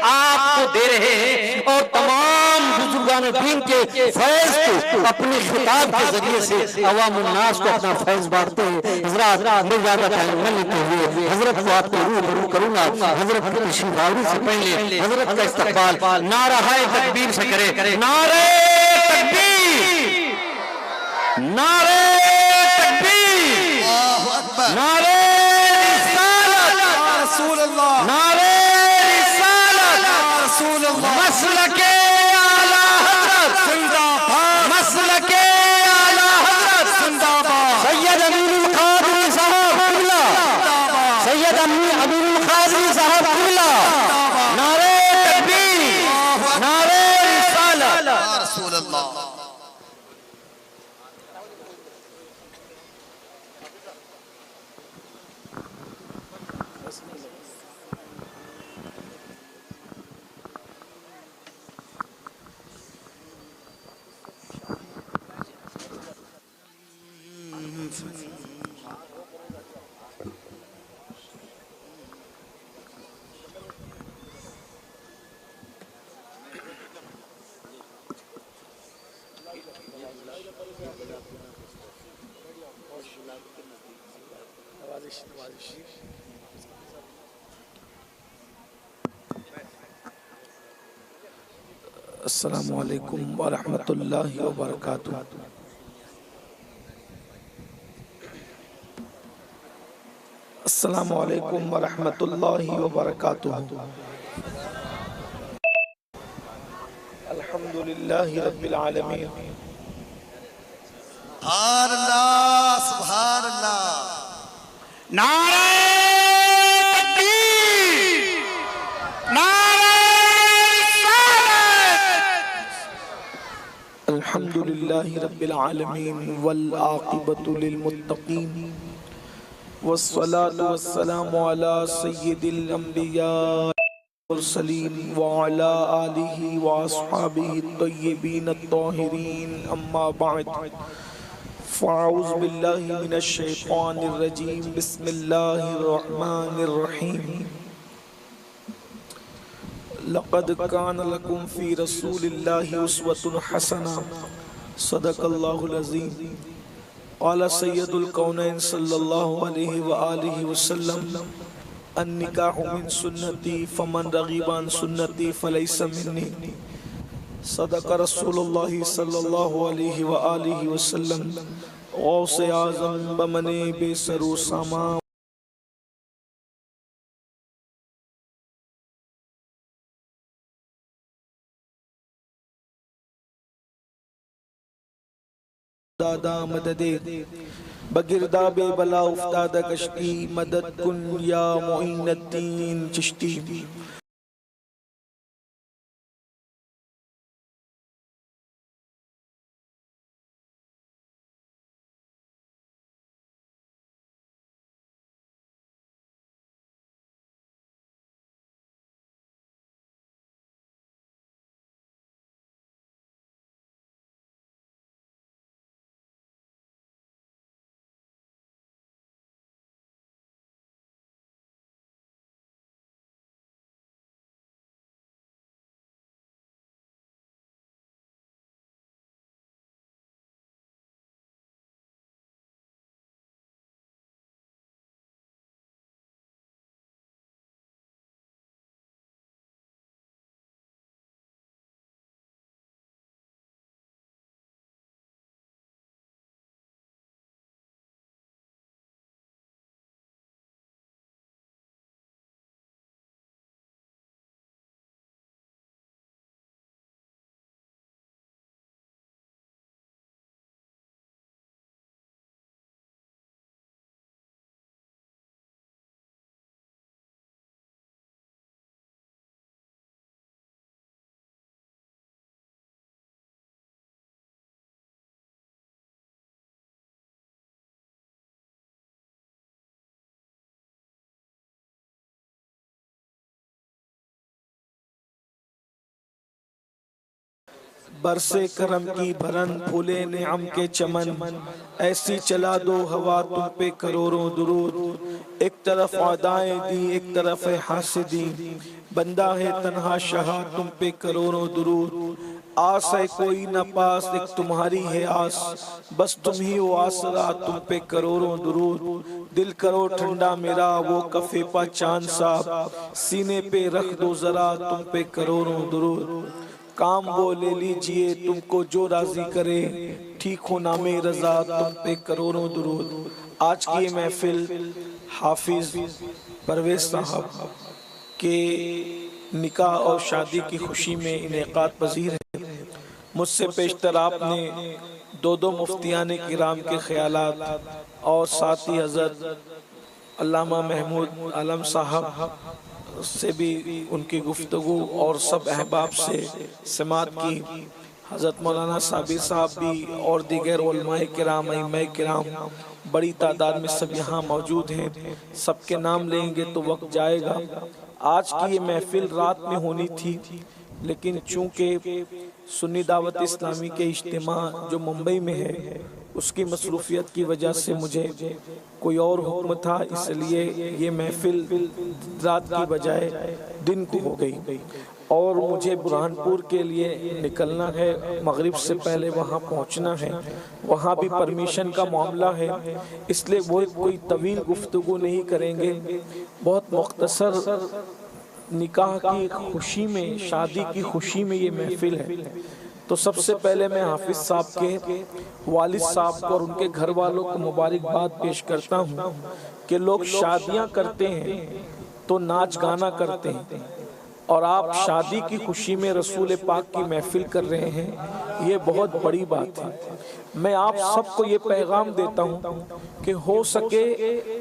आपको दे रहे हैं और तमाम बुजुर्गान दीन के फैज़ को अपने खिताब के जरिए से अवाम उन्नास को अपना फैज़ बांटते हैं। हज़रात मैं ज़्यादा टाइम न लेते हुए हजरत को आपको रूबरू करूंगा। हजरत की तशरीफ आवरी से पहले हजरत का इस्तकबाल नारा है तकबीर से करे। नारे तकबीर, नारे तकबीर, नारे रिसालत, नारे रिसालत, मसलके आला हज़रत जिंदाबाद, मसलके आला हज़रत जिंदाबाद। सैयद अमीनुल कादरी साहब क़िबला, सैयद अमीनुल कादरी साहब क़िबला। नारे तकबीर, नारे रिसालत। अस्सलामु अलैकुम व रहमतुल्लाहि व बरकातुहू। अस्सलामु अलैकुम व रहमतुल्लाहि व बरकातुहू। अल्हम्दुलिल्लाहि रब्बिल आलमीन। सुभान अल्लाह। नारे तकबीर, नारे रिसालत। अल्हम्दुलिल्लाहि रब्बिल आलमीन वल आक़िबतु लिल मुत्तक़ीन वस्सलातु वस्सलामु अला सय्यिदिल अंबिया मुरसलीन व अला आलिहि व अस्हाबिहि तय्यिबीन अत्ताहिरीन। अम्मा बाद फ़अऊज़ु बिल्लाहि मिनश शैतानिर रजीम। बिस्मिल्लाहिर रहमानिर रहीम। लक़द कान लकुम फ़ी रसूलिल्लाहि उस्वतुन हसना। सदक़ल्लाहुल अज़ीम। क़ाला सय्यदुल कौनैन सल्लल्लाहु अलैहि व आलिहि वसल्लम अन्निकाहु मिन सुन्नती फमन रग़िबा अन सुन्नती फ़लैसा मिन्नी। सदक़ रसूलुल्लाहि सल्लल्लाहु अलैहि व आलिहि वसल्लम। गौसे आज़म बमने बेसरो सामा। दादा मददे बगिरदा बेबला उफ्तादा कश्ती मदद कुन या मुइनुद्दीन चिश्ती। बरसे करम की भरन फूले नेअम के चमन। ऐसी चला दो हवा तुम पे करोड़ों दुरूद। एक तरफ अदाएं दी एक तरफ है हासिदी। बंदा है तन्हा शाह तुम पे करोड़ों दुरूद। आस है कोई न पास एक तुम्हारी है आस। बस तुम ही हो आसरा तुम पे करोड़ों दुरूद। दिल करो ठंडा मेरा वो कफे पा चांद साहब। सीने पे रख दो जरा तुम पे करोड़ों दुरूद। काम वो ले लीजिए तुमको जो राजी करे। ठीक हो नामे रजा तुम पे करोड़ों दुरूद। आज की महफिल हाफिज परवेज साहब के निकाह और शादी की खुशी में इनेकाद पजीर है। मुझसे पेशतर आपने दो मुफ्तियान किराम के ख्यालात और साथ ही हज़रत अल्लामा महमूद आलम साहब से भी उनकी गुफ्तगू और सब अहबाब से समात की। हज़रत मौलाना साबिर साहब भी और दीगर उलमाए किराम अइम्माए किराम बड़ी तादाद में सब यहाँ मौजूद हैं। सबके नाम लेंगे तो वक्त जाएगा। आज की ये महफिल रात में होनी थी, लेकिन चूँकि सुन्नी दावत इस्लामी के इज्तिमा जो मुंबई में है उसकी मसरूफियत की वजह से मुझे कोई और हुक्म था, इसलिए ये महफिल रात की बजाय दिन को हो गई। और मुझे बुरहानपुर के लिए निकलना है, मगरिब से पहले वहाँ पहुँचना है। वहाँ भी परमिशन का मामला है, इसलिए वो कोई तवील गुफ्तगू नहीं करेंगे। बहुत मुख्तसर निकाह की खुशी में, शादी की खुशी में ये महफिल है। तो सबसे पहले मैं हाफिज साहब के वालिद साहब को और उनके घर वालों को मुबारकबाद पेश करता हूँ कि लोग शादियाँ करते हैं तो नाच गाना करते हैं, और आप शादी की खुशी में रसूल पाक की महफिल कर रहे हैं, ये बहुत बड़ी बात है। मैं आप सबको ये पैगाम देता हूँ कि हो सके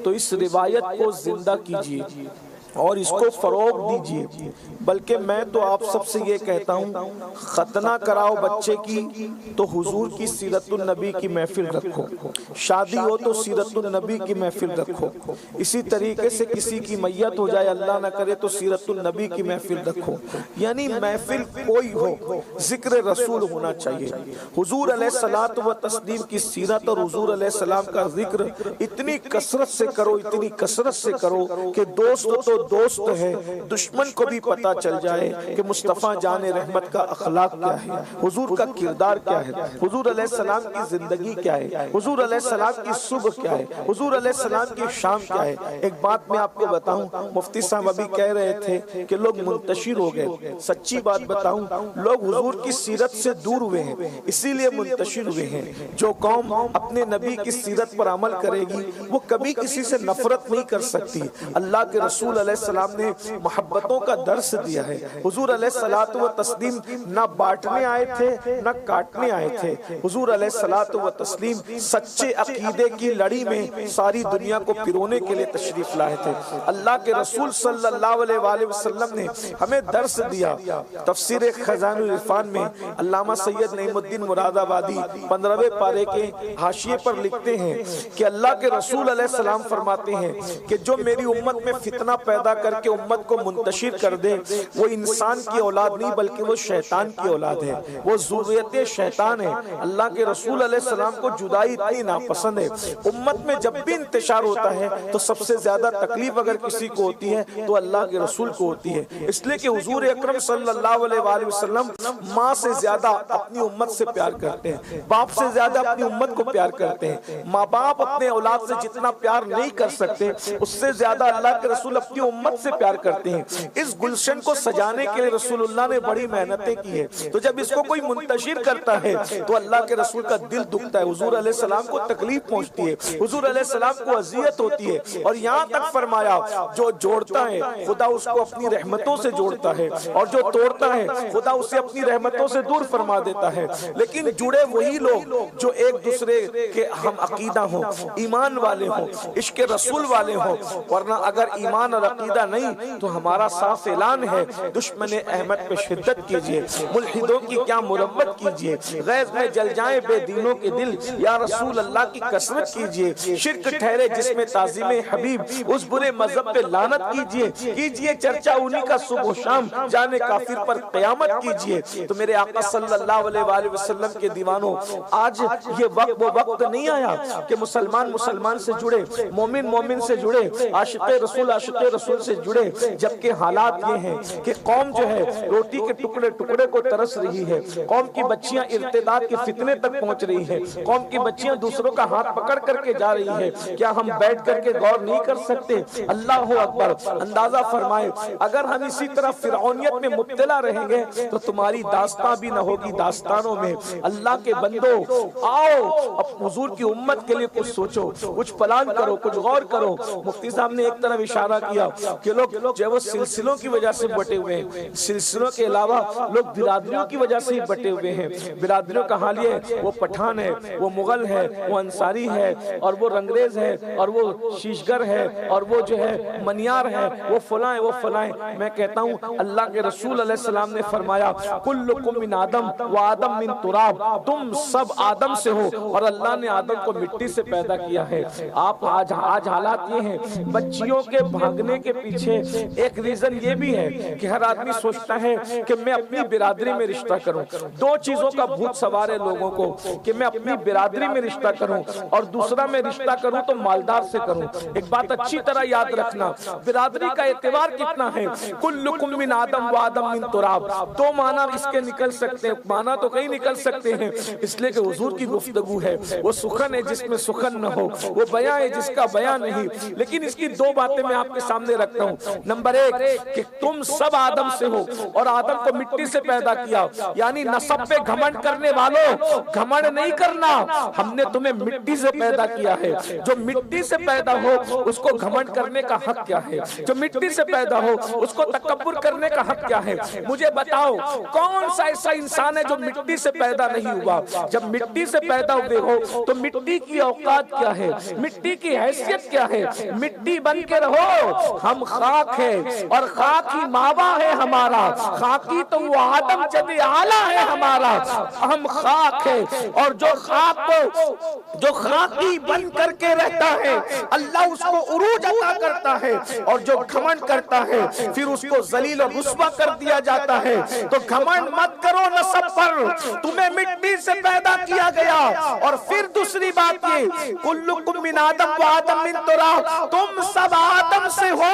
तो इस रिवायत को जिंदा कीजिए और इसको फरोग दीजिए। बल्कि मैं तो आप सबसे ये कहता हूँ, खतना कराओ बच्चे की तो हुजूर की सीरतुन नबी की महफिल रखो, शादी हो तो सीरतुन नबी की महफिल रखो। इसी तरीके से किसी की मैयत हो जाए, अल्लाह ना करे, तो सीरतुन नबी की महफिल रखो। यानी महफिल कोई हो, जिक्र रसूल होना चाहिए। हुजूर अलैहिस्सलातु व तस्लीम की सीरत और हुजूर अलैहिस्सलाम का जिक्र इतनी कसरत से करो, इतनी कसरत से करो कि दोस्त तो दोस्त है, दुश्मन को भी पता चल जाए कि मुस्तफ़ा जाने रहमत का अखलाक क्या है, हुजूर का किरदार क्या है, हुजूर अलैहिस्सलाम की जिंदगी क्या है, हुजूर अलैहिस्सलाम की सुबह क्या है, हुजूर अलैहिस्सलाम की शाम क्या है। एक बात मैं आपको बताऊं, मुफ्ती साहब अभी कह रहे थे कि लोग मुंतशिर हो गए। सच्ची बात बताऊं, लोग हुजूर की सीरत से दूर हुए हैं, इसीलिए मुंतशिर हुए हैं। जो कौम अपने नबी की सीरत पर अमल करेगी वो कभी किसी से नफरत नहीं कर सकती। अल्लाह के रसूल सलाम ने मोहब्बतों का दर्स दिया है। हुजूर अलैहिस्सलातु व तस्लीम ना बांटने आए थे ना काटने आए थे। हुजूर अलैहिस्सलातु व तस्लीम सच्चे अकीदे की लड़ी में सारी दुनिया को पिरोने के लिए तशरीफ लाए थे। अल्लाह के रसूल सल्लल्लाहु अलैहि वसल्लम ने हमें दर्स दिया। तफसीर खजानुल इरफान में अल्लामा सैयद नईमुद्दीन मुरादाबादी 15वें पारे के हाशिए पर लिखते हैं कि अल्लाह के रसूल अलैहिस्सलाम फरमाते हैं कि जो मेरी उम्मत में फितना पैदा करके उम्मत को मुंतशिर कर दे, वो इंसान की औलाद नहीं बल्कि वो शैतान की औलाद है, वो ज़ुर्रियत शैतान है। अल्लाह के रसूल अलैहिस्सलाम को जुदाई इतनी नापसंद है। उम्मत में जब भी इंतशार होता है तो सबसे ज्यादा तकलीफ अगर किसी को होती है तो अल्लाह के रसूल को होती है। इसलिए कि हुजूर अकरम सल्लल्लाहु अलैहि वसल्लम माँ से ज्यादा अपनी उम्मत से प्यार करते हैं, बाप से ज्यादा अपनी उम्मत को प्यार करते हैं। माँ बाप अपने औलाद से जितना प्यार नहीं कर सकते, उससे ज्यादा अल्लाह के रसूल अपनी उम्मत से प्यार करते हैं। इस गुलशन को सजाने के लिए रसूलुल्लाह ने बड़ी मेहनतें की है। तो जब इसको कोई मुंतशिर करता है तो अल्लाह के रसूल का दिल दुखता है, हुजूर अलैहि सलाम को तकलीफ पहुंचती है, हुजूर अलैहि सलाम को अजियत होती है। और यहाँ तक फरमाया, जो जोड़ता है खुदा उसको अपनी रहमतों से जोड़ता है, और जो तोड़ता है खुदा उसे अपनी रहमतों से दूर फरमा देता है। लेकिन जुड़े वही लोग जो एक दूसरे के हम अकीदा हो, ईमान वाले हो, इश्क रसूल वाले हो। वरना अगर ईमान और अकीदा नहीं तो हमारा साफ ऐलान है, दुश्मन अहमद पे शिद्दत कीजिए, मुल्हिदों की क्या मुरम्मत कीजिए, गैज़ में जल जाए बेदीनों के दिल, या रसूल अल्लाह की कसरत कीजिए। शिर्क ठहरे जिसमें ताज़ीम हबीब, उस बुरे मजहब पे लानत कीजिए चर्चा उन्हीं का सुबह शाम, जाने काफिर पर क़यामत कीजिए। तो मेरे आका सल्लल्लाहु अलैहि वसल्लम के दीवानों, आज ये वक्त वो वक्त नहीं आया कि मुसलमान मुसलमान से जुड़े, मोमिन मोमिन से जुड़े, आशिक़े रसूल से जुड़े। जबकि हालात ये हैं कि कौम जो है रोटी के टुकड़े टुकड़े को तरस रही है, कौम की बच्चियां इर्तिदाद के फितने तक पहुंच रही है, कौम की बच्चियां दूसरों का हाथ पकड़ करके जा रही है। क्या हम बैठ करके गौर नहीं कर सकते? अल्लाह अकबर। अंदाजा फरमाए, अगर हम इसी तरह फिरौनियत में मुब्तला रहेंगे तो तुम्हारी दास्तां भी न होगी दास्तानों में। अल्लाह के बंदो, आओ अब हुजूर की उम्मत के लिए कुछ सोचो, कुछ प्लान करो, कुछ गौर करो। मुफ्ती साहब ने एक तरफ इशारा किया कि लोग जो वो सिलसिलों की वजह से बटे हुए हैं, सिलसिलों के अलावा लोग बिरादरियों की वजह से ही बटे हुए हैं। बिरादरियों का हाल ये, वो पठान है, वो मुगल है, वो अंसारी है, और वो रंगरेज है, और वो शीशगर है, और वो जो है मनियार है, वो फलाएं वो फलाएं। मैं कहता हूँ अल्लाह के रसूल अलैहि सलाम ने फरमाया, कुल्लुकुम मिन आदम व आदम मिन तुराब, तुम सब आदम से हो और अल्लाह ने आदम को मिट्टी से पैदा किया है। आप आज हालात ये हैं, बच्चियों के भागने के पीछे एक रीजन ये भी है कि हर आदमी सोचता है कि मैं अपनी बिरादरी में रिश्ता करूं। दो चीजों का भूत सवार है लोगों को कि मैं अपनी बिरादरी में रिश्ता करूं और दूसरा मैं रिश्ता करूं तो मालदार से करूं। एक बात अच्छी तरह याद रखना, बिरादरी का एतबार कितना है। कुल्लुकुम मिन आदम व आदम मिन तुराब, दो माना इसके निकल सकते हैं, माना तो कहीं निकल सकते हैं, इसलिए कि हुजूर की गुफ्तगू है, वो सुखन है जिसमें सुखन न हो, वो बयां है जिसका बयां नहीं। लेकिन इसकी दो बातें मैं आपके सामने रखता हूं। नंबर एक कि तुम सब आदम से हो और आदम को मिट्टी से पैदा किया, यानी नसब पे घमंड करने वालों घमंड नहीं करना, हमने तुम्हें मिट्टी से पैदा किया है। जो मिट्टी से पैदा हो उसको घमंड करने का हक क्या है? जो मिट्टी से पैदा हो उसको तकब्बुर करने का हक क्या है? मुझे बताओ कौन सा ऐसा इंसान है जो मिट्टी से पैदा नहीं हुआ? जब मिट्टी से पैदा हुए हो तो मिट्टी की औकात क्या है, मिट्टी की हैसियत क्या है? मिट्टी बन के रहो, हम खाक है और खाक ही मावा है हमारा, खाकी तो वो आदम जदे आला है हमारा, हम खाक है। और जो खाकी बन करके रहता है अल्लाह उसको उरूज अता करता है, और जो घमंड करता है फिर उसको जलील और रुस्वा कर दिया जाता है। तो घमंड मत करो नसब पर, तुम्हें मिट्टी से पैदा किया गया। और फिर दूसरी बात ये, कुल्लुकुम मिन आदम व आदम मिन तुराब, तुम सब आदम से हो,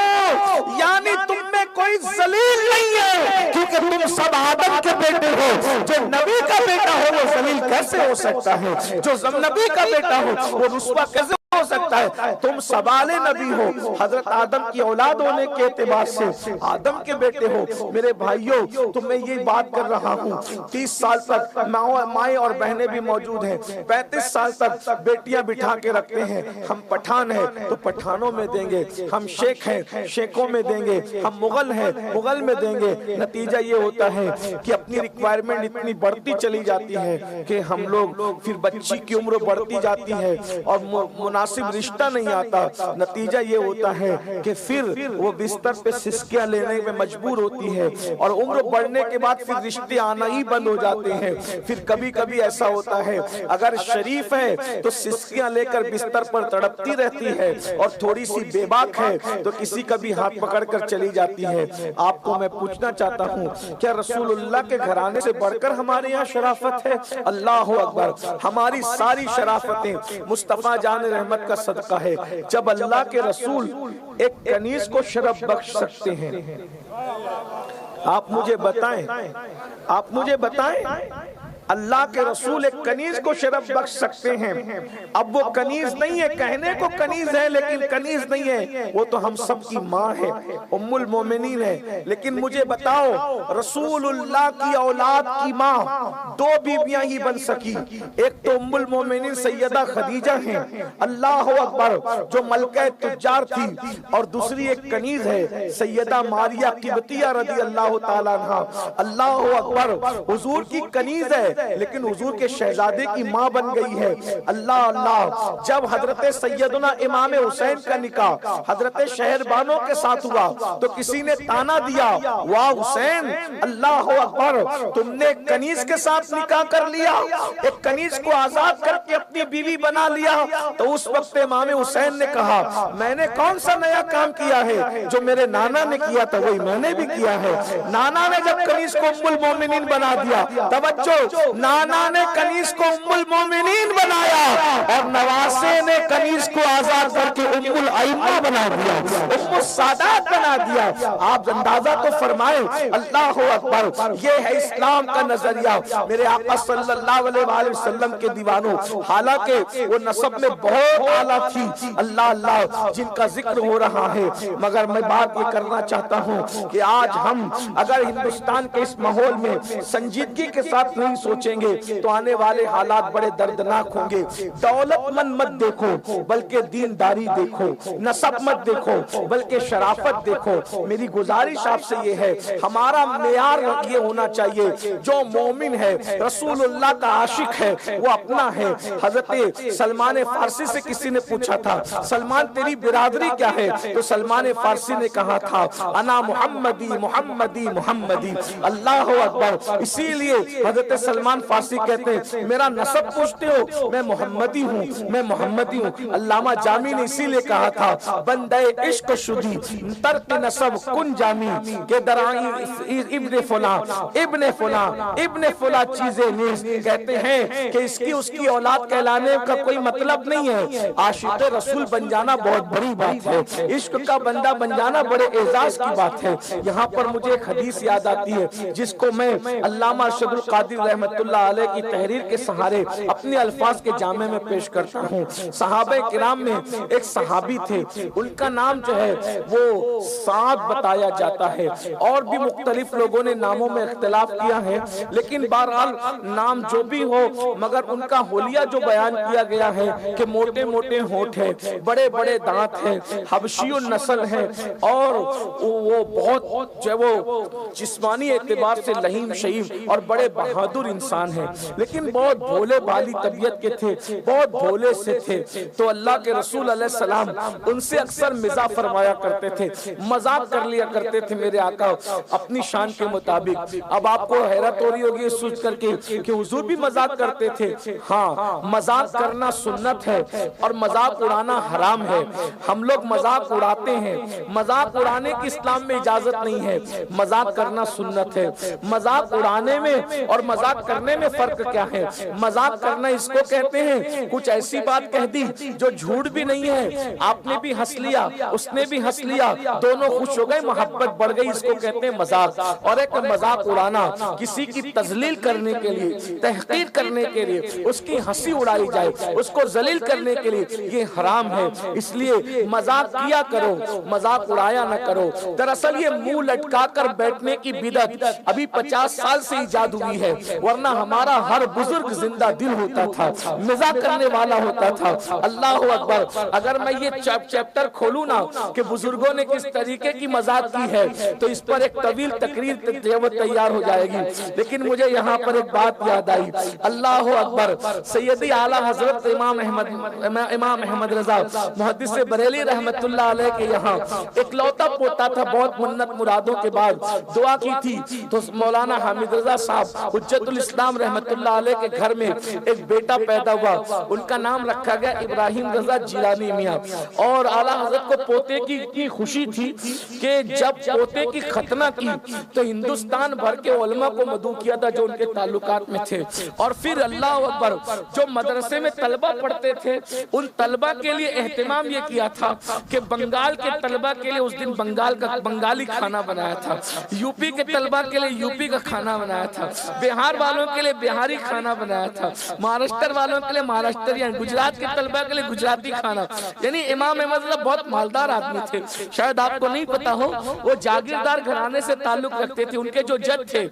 यानी तुम में कोई जलील नहीं है क्योंकि तुम सब आदम के बेटे हो। जो नबी का बेटा हो वो जलील कैसे हो सकता है? जो नबी का बेटा हो वो रुस्वा कैसे हो सकता है? तुम सवाले नबी हो, हजरत आदम की औलाद होने के एतबार से आदम के बेटे हो। मेरे भाइयों, तो मैं ये बात कर रहा हूँ, 30 साल तक माएँ और बहनें भी मौजूद हैं, 35 साल तक बेटियां बिठा के रखते हैं। हम पठान हैं तो पठानों में देंगे, हम शेख हैं शेखों में देंगे, हम मुगल हैं मुगल में देंगे। नतीजा ये होता है कि अपनी रिक्वायरमेंट इतनी बढ़ती चली जाती है कि हम लोग फिर बच्ची की उम्र बढ़ती जाती है और मुनासिब रिश्ता नहीं आता। नतीजा ये होता है कि फिर वो बिस्तर पे सिसकियां लेने में मजबूर होती है और उम्र बढ़ने के बाद फिर रिश्ते आना ही बंद हो जाते हैं। फिर कभी कभी ऐसा होता है अगर शरीफ है तो सिसकियां लेकर बिस्तर पर तड़पती रहती है, और थोड़ी सी बेबाक है तो किसी का भी हाथ पकड़कर चली जाती है। आपको मैं पूछना चाहता हूँ, क्या रसूलुल्लाह के घराने से बढ़कर हमारे यहाँ शराफत है? अल्लाह अकबर। हमारी सारी शराफतें मुस्तफा जान रहमत का सदका है। जब अल्लाह के रसूल एक कनीज को शरफ बख्श सकते हैं, आप मुझे बताएं अल्लाह के रसूल एक कनीज को शरफ बख्श सकते हैं। अब वो कनीज नहीं है, कहने को कनीज है लेकिन कनीज नहीं है, वो तो हम सब की माँ है, उम्मुल मोमिनीन है। लेकिन मुझे बताओ, रसूलुल्लाह की औलाद की माँ दो बीबियां ही बन सकी, एक तो उम्मुल मोमिनीन सैयदा खदीजा हैं, अल्लाह अकबर, जो मलका तुज्जार थी, और दूसरी एक कनीज है सैयदा मारिया किबतिया रदी अल्लाह ताला अन्हा। अल्लाह अकबर, हुजूर की कनीज है लेकिन हुजूर के शहजादे की माँ बन गई है। अल्लाह अल्लाह। जब हजरत सैयदना इमाम हुसैन का निकाह हजरत शहरबानों के साथ हुआ तो किसी ने ताना दिया, वाह हुसैन, अल्लाह अकबर, तुमने कनीज के साथ निकाह कर लिया, एक कनीज को आजाद करके अपनी बीवी बना लिया। तो उस वक्त इमाम हुसैन ने कहा, मैंने कौन सा नया काम किया है? जो मेरे नाना ने किया था वही मैंने भी किया है। नाना ने जब कनीज को उम्मुल मोमिनीन बना दिया, तवज्जो, नाना ने कनीज को उम्मुल मोमिनीन बनाया और नवासे ने कनीज को आजाद करके उम्मुल आइम्मा बना दिया, उम्मुल सादात बना दिया। आप अंदाजा तो फरमाए। अल्लाह अकबर। ये है इस्लाम का नजरिया। मेरे आका सल्लल्लाहु अलैहि वसल्लम के दीवानों, हालांकि वो नसब में बहुत आला थी, अल्लाह अल्लाह, जिनका जिक्र हो रहा है, मगर मैं बात ये करना चाहता हूँ कि आज हम अगर हिंदुस्तान के इस माहौल में संजीदगी के साथ नहीं सोचेंगे तो आने वाले हालात बड़े दर्दनाक होंगे। दौलतमंद मत देखो बल्कि दीनदारी देखो, नसब मत देखो बल्कि शराफत देखो। मेरी गुजारिश आपसे ये है, हमारा मेयार ये होना चाहिए, जो मोमिन है, रसूलुल्लाह का आशिक है, वो अपना है। हजरत सलमान फारसी से किसी ने पूछा था, सलमान तेरी बिरादरी क्या है? तो सलमान फारसी ने कहा था, अना मुहम्मदी मुहम्मदी मुहम्मदी। अल्लाह अकबर। इसीलिए हजरत सलमान फारसी कहते हैं, मेरा नसब पूछते हो, मैं मोहम्मदी हूँ, मैं मोहम्मदी हूँ। अल्लामा जामी ने इसीलिए कहा था, बंदे इश्क शुदी तर्क नसब कुन जामी के दराई इब्ने फुला इब्ने फुला इब्ने फुला चीजें नीज। कहते हैं कि इसकी उसकी औलाद कहलाने का कोई मतलब नहीं है, आशिक़ रसूल बन जाना बहुत बड़ी बात है, इश्क का बंदा बन जाना बड़े एजाज की बात है। यहाँ पर मुझे एक हदीस याद आती है जिसको मैं अल्लामा अरशदुल कादिर रहमतुल्लाह अलैह की तहरीर के सहारे अपने अल्फाज के जामे में पेश करता हूँ। सहाबे किराम में एक सहाबी थे, उनका नाम जो है वो साद बताया जाता है, और भी मुख्तलिफ लोगों ने नामों में इख्तिलाफ किया है, लेकिन बहरहाल नाम जो भी हो, मगर उनका होलिया जो बयान किया गया है कि मोटे मोटे होंठ है, बड़े बड़े दांत है, हबशी नस्ल है, और वो बहुत जो वो जिस्मानी एतबार से लहीम शहीम और बड़े बहादुर इंसान है, लेकिन बहुत भोले भाली तबीयत के थे, बहुत भोले से थे। तो अल्लाह के रसूल अलैहि सलाम उनसे अक्सर मिजाह फरमाया करते थे, मजाक कर लिया करते थे मेरे आका अपनी शान के मुताबिक। अब आपको हैरत हो रही होगी सोच करके कि हुजूर भी मजाक करते थे। हाँ, मजाक करना सुन्नत है और मजाक उड़ाना हराम है। हम लोग मजाक उड़ाते हैं, मजाक उड़ाने की इस्लाम में इजाजत नहीं है, मजाक करना सुन्नत है। मजाक उड़ाने में और मजाक करने में फर्क क्या है? मजाक करना इसको कहते हैं कुछ ऐसी बात कह दी जो झूठ भी नहीं है, आपने भी हंस लिया, उसने भी हंस लिया, दोनों खुश हो गए, मोहब्बत बढ़ गई, इसको कहते हैं मजाक। और एक मजाक उड़ाना किसी की तजलील करने के लिए, तहकीर करने के लिए, उसकी हंसी उड़ाई जाए, उसको जलील करने के लिए, ये हराम है। इसलिए मजाक किया करो, मजाक उड़ाया ना करो। दरअसल ये मुंह लटका कर बैठने की बिदअत अभी 50 साल से इजाद हुई है, वरना हमारा हर बुजुर्ग जिंदा दिल होता था, मजाक करने वाला होता था। अल्लाह अकबर। अगर मैं ये चैप्टर खोलूं ना कि बुजुर्गों ने किस तरीके की मजाक की है, तो इस पर एक तवील तकरीर तैयार हो जाएगी। लेकिन मुझे यहाँ पर एक बात याद आई, अल्लाह अकबर। सैयदी आला हजरत इमाम अहमद रजा मुहद्दिस बरेली रहमतुल्लाह अलैह के यहाँ एक लौता पोता था, बहुत मन्नत मुरादों के बाद दुआ की थी, तो मौलाना हामिद रजा साहब हुज्जतुल इस्लाम रहमतुल्लाह अलैह के घर में एक बेटा पैदा हुआ, उनका नाम रखा गया इब्राहिम रजा जिलानी मियां। और आला हजरत को पोते की इतनी खुशी थी कि जब पोते की खतना की तो हिंदुस्तान भर के उलमा को मदऊ किया था जो उनके ताल्लुकात में थे। और फिर अल्लाह अकबर, जो मदरसे में तलबा पढ़ते थे उन तलबा के लिए एहतमाम ये किया था कि बंगाल के तलबा के लिए उस दिन बंगाल का बंगाली खाना बनाया था, यूपी के तलबा के लिए यूपी का खाना बनाया था, बिहार वालों के लिए बिहारी खाना बनाया था, महाराष्ट्र वालों के लिए महाराष्ट्रियन, गुजरात के तलबा के लिए गुजराती खाना। यानी इमाम अहमद बहुत मालदार आदमी थे, शायद आपको नहीं पता हो, वो जागीरदार घराने से ताल्लुक रखते थे। उनके जो जज थे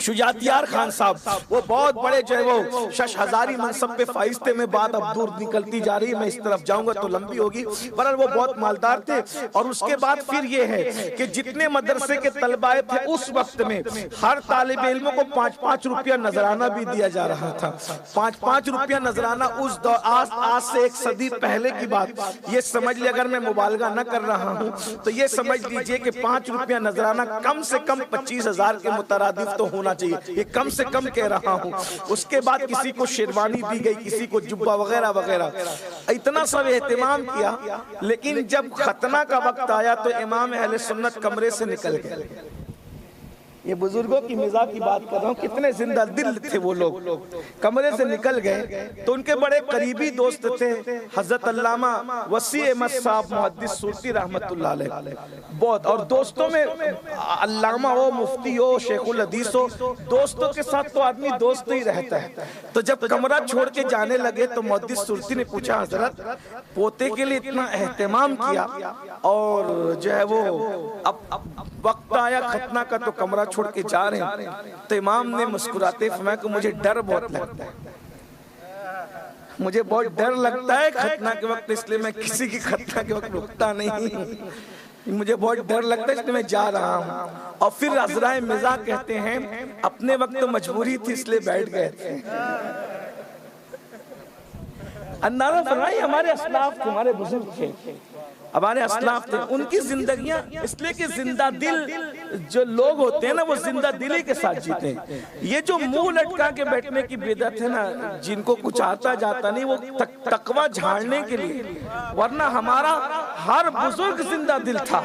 शुजातियार खान साहब, वो बहुत बड़े जो है वो शश हजारी मनसब पे फाइज थे। में बात अब दूर निकलती जा रही है, मैं इस तरफ जाऊंगा तो लंबी होगी, पर वो बहुत मालदार थे। और उसके बाद फिर ये है कि जितने मदरसे के तलबाए थे उस वक्त में हर तालिब इल्म को 5-5 रुपया नजराना भी दिया जा रहा था। 5-5 रुपया नजराना उस आज से 1 सदी पहले की बात, ये समझ लीजिए, अगर मैं मुबालगा न कर रहा हूँ तो ये समझ लीजिए कि 5 रुपया नजराना कम से कम 25,000 के मुतरादिफ तो होना चाहिए, ये कम से कम कह रहा हूँ। उसके बाद किसी को शेरवानी दी गई, किसी को जुब्बा वगैरह वगैरह, इतना सब एहतमाम किया। लेकिन जब खतना का वक्त आया तो इमाम अहले सुन्नत कमरे से निकल गए। ये बुजुर्गों की मिजाज की बात कर रहा हूँ, कितने जिंदा दिल थे वो लोग। कमरे से निकल गए तो उनके बड़े करीबी दोस्त थे हजरत अल्लामा वसी अहमद साहब मुहद्दिस सूरती रहमतुल्लाह अलैह, बहुत। और दोस्तों में अल्लामा हो, मुफ्ती हो, शेखुल हदीस हो, दोस्तों के साथ तो आदमी दोस्त ही रहता है। तो जब कमरा छोड़ के जाने लगे तो मुहद्दिस सूरती ने पूछा, हजरत पोते के लिए इतना एहतमाम किया और जो है वो अब वक्त आया खतना का तो कमरा छोड़ के जा रहे हैं। तो इमाम ने मुस्कुराते फरमाया कि मुझे डर बहुत लगता है, मुझे बहुत डर लगता है खतना के वक्त, इसलिए मैं किसी की खतना के वक्त रुकता नहीं, मुझे बहुत डर लगता है इसलिए मैं जा रहा हूँ। और फिर अजराए मिजाह कहते हैं अपने वक्त तो मजबूरी थी इसलिए बैठ गए थे। अंदाजा फरमाइए, हमारे असलाफ थे, हमारे बुजुर्ग थे, हमारे असलाफ थे, उनकी जिंदगियां इसलिए कि जिंदा दिल जो लोग होते हैं ना वो जिंदा दिली के साथ जीते हैं। ये जो मुंह लटका के बैठने की बिदअत है ना, जिनको कुछ आता जाता नहीं, वो तकवा झाड़ने के लिए, वरना हमारा हर बुजुर्ग जिंदा दिल था।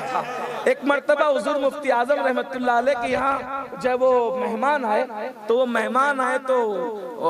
एक मर्तबा हुजूर मुफ्ती आजम रहमतुल्लाह अलैह के यहाँ जब वो मेहमान आए तो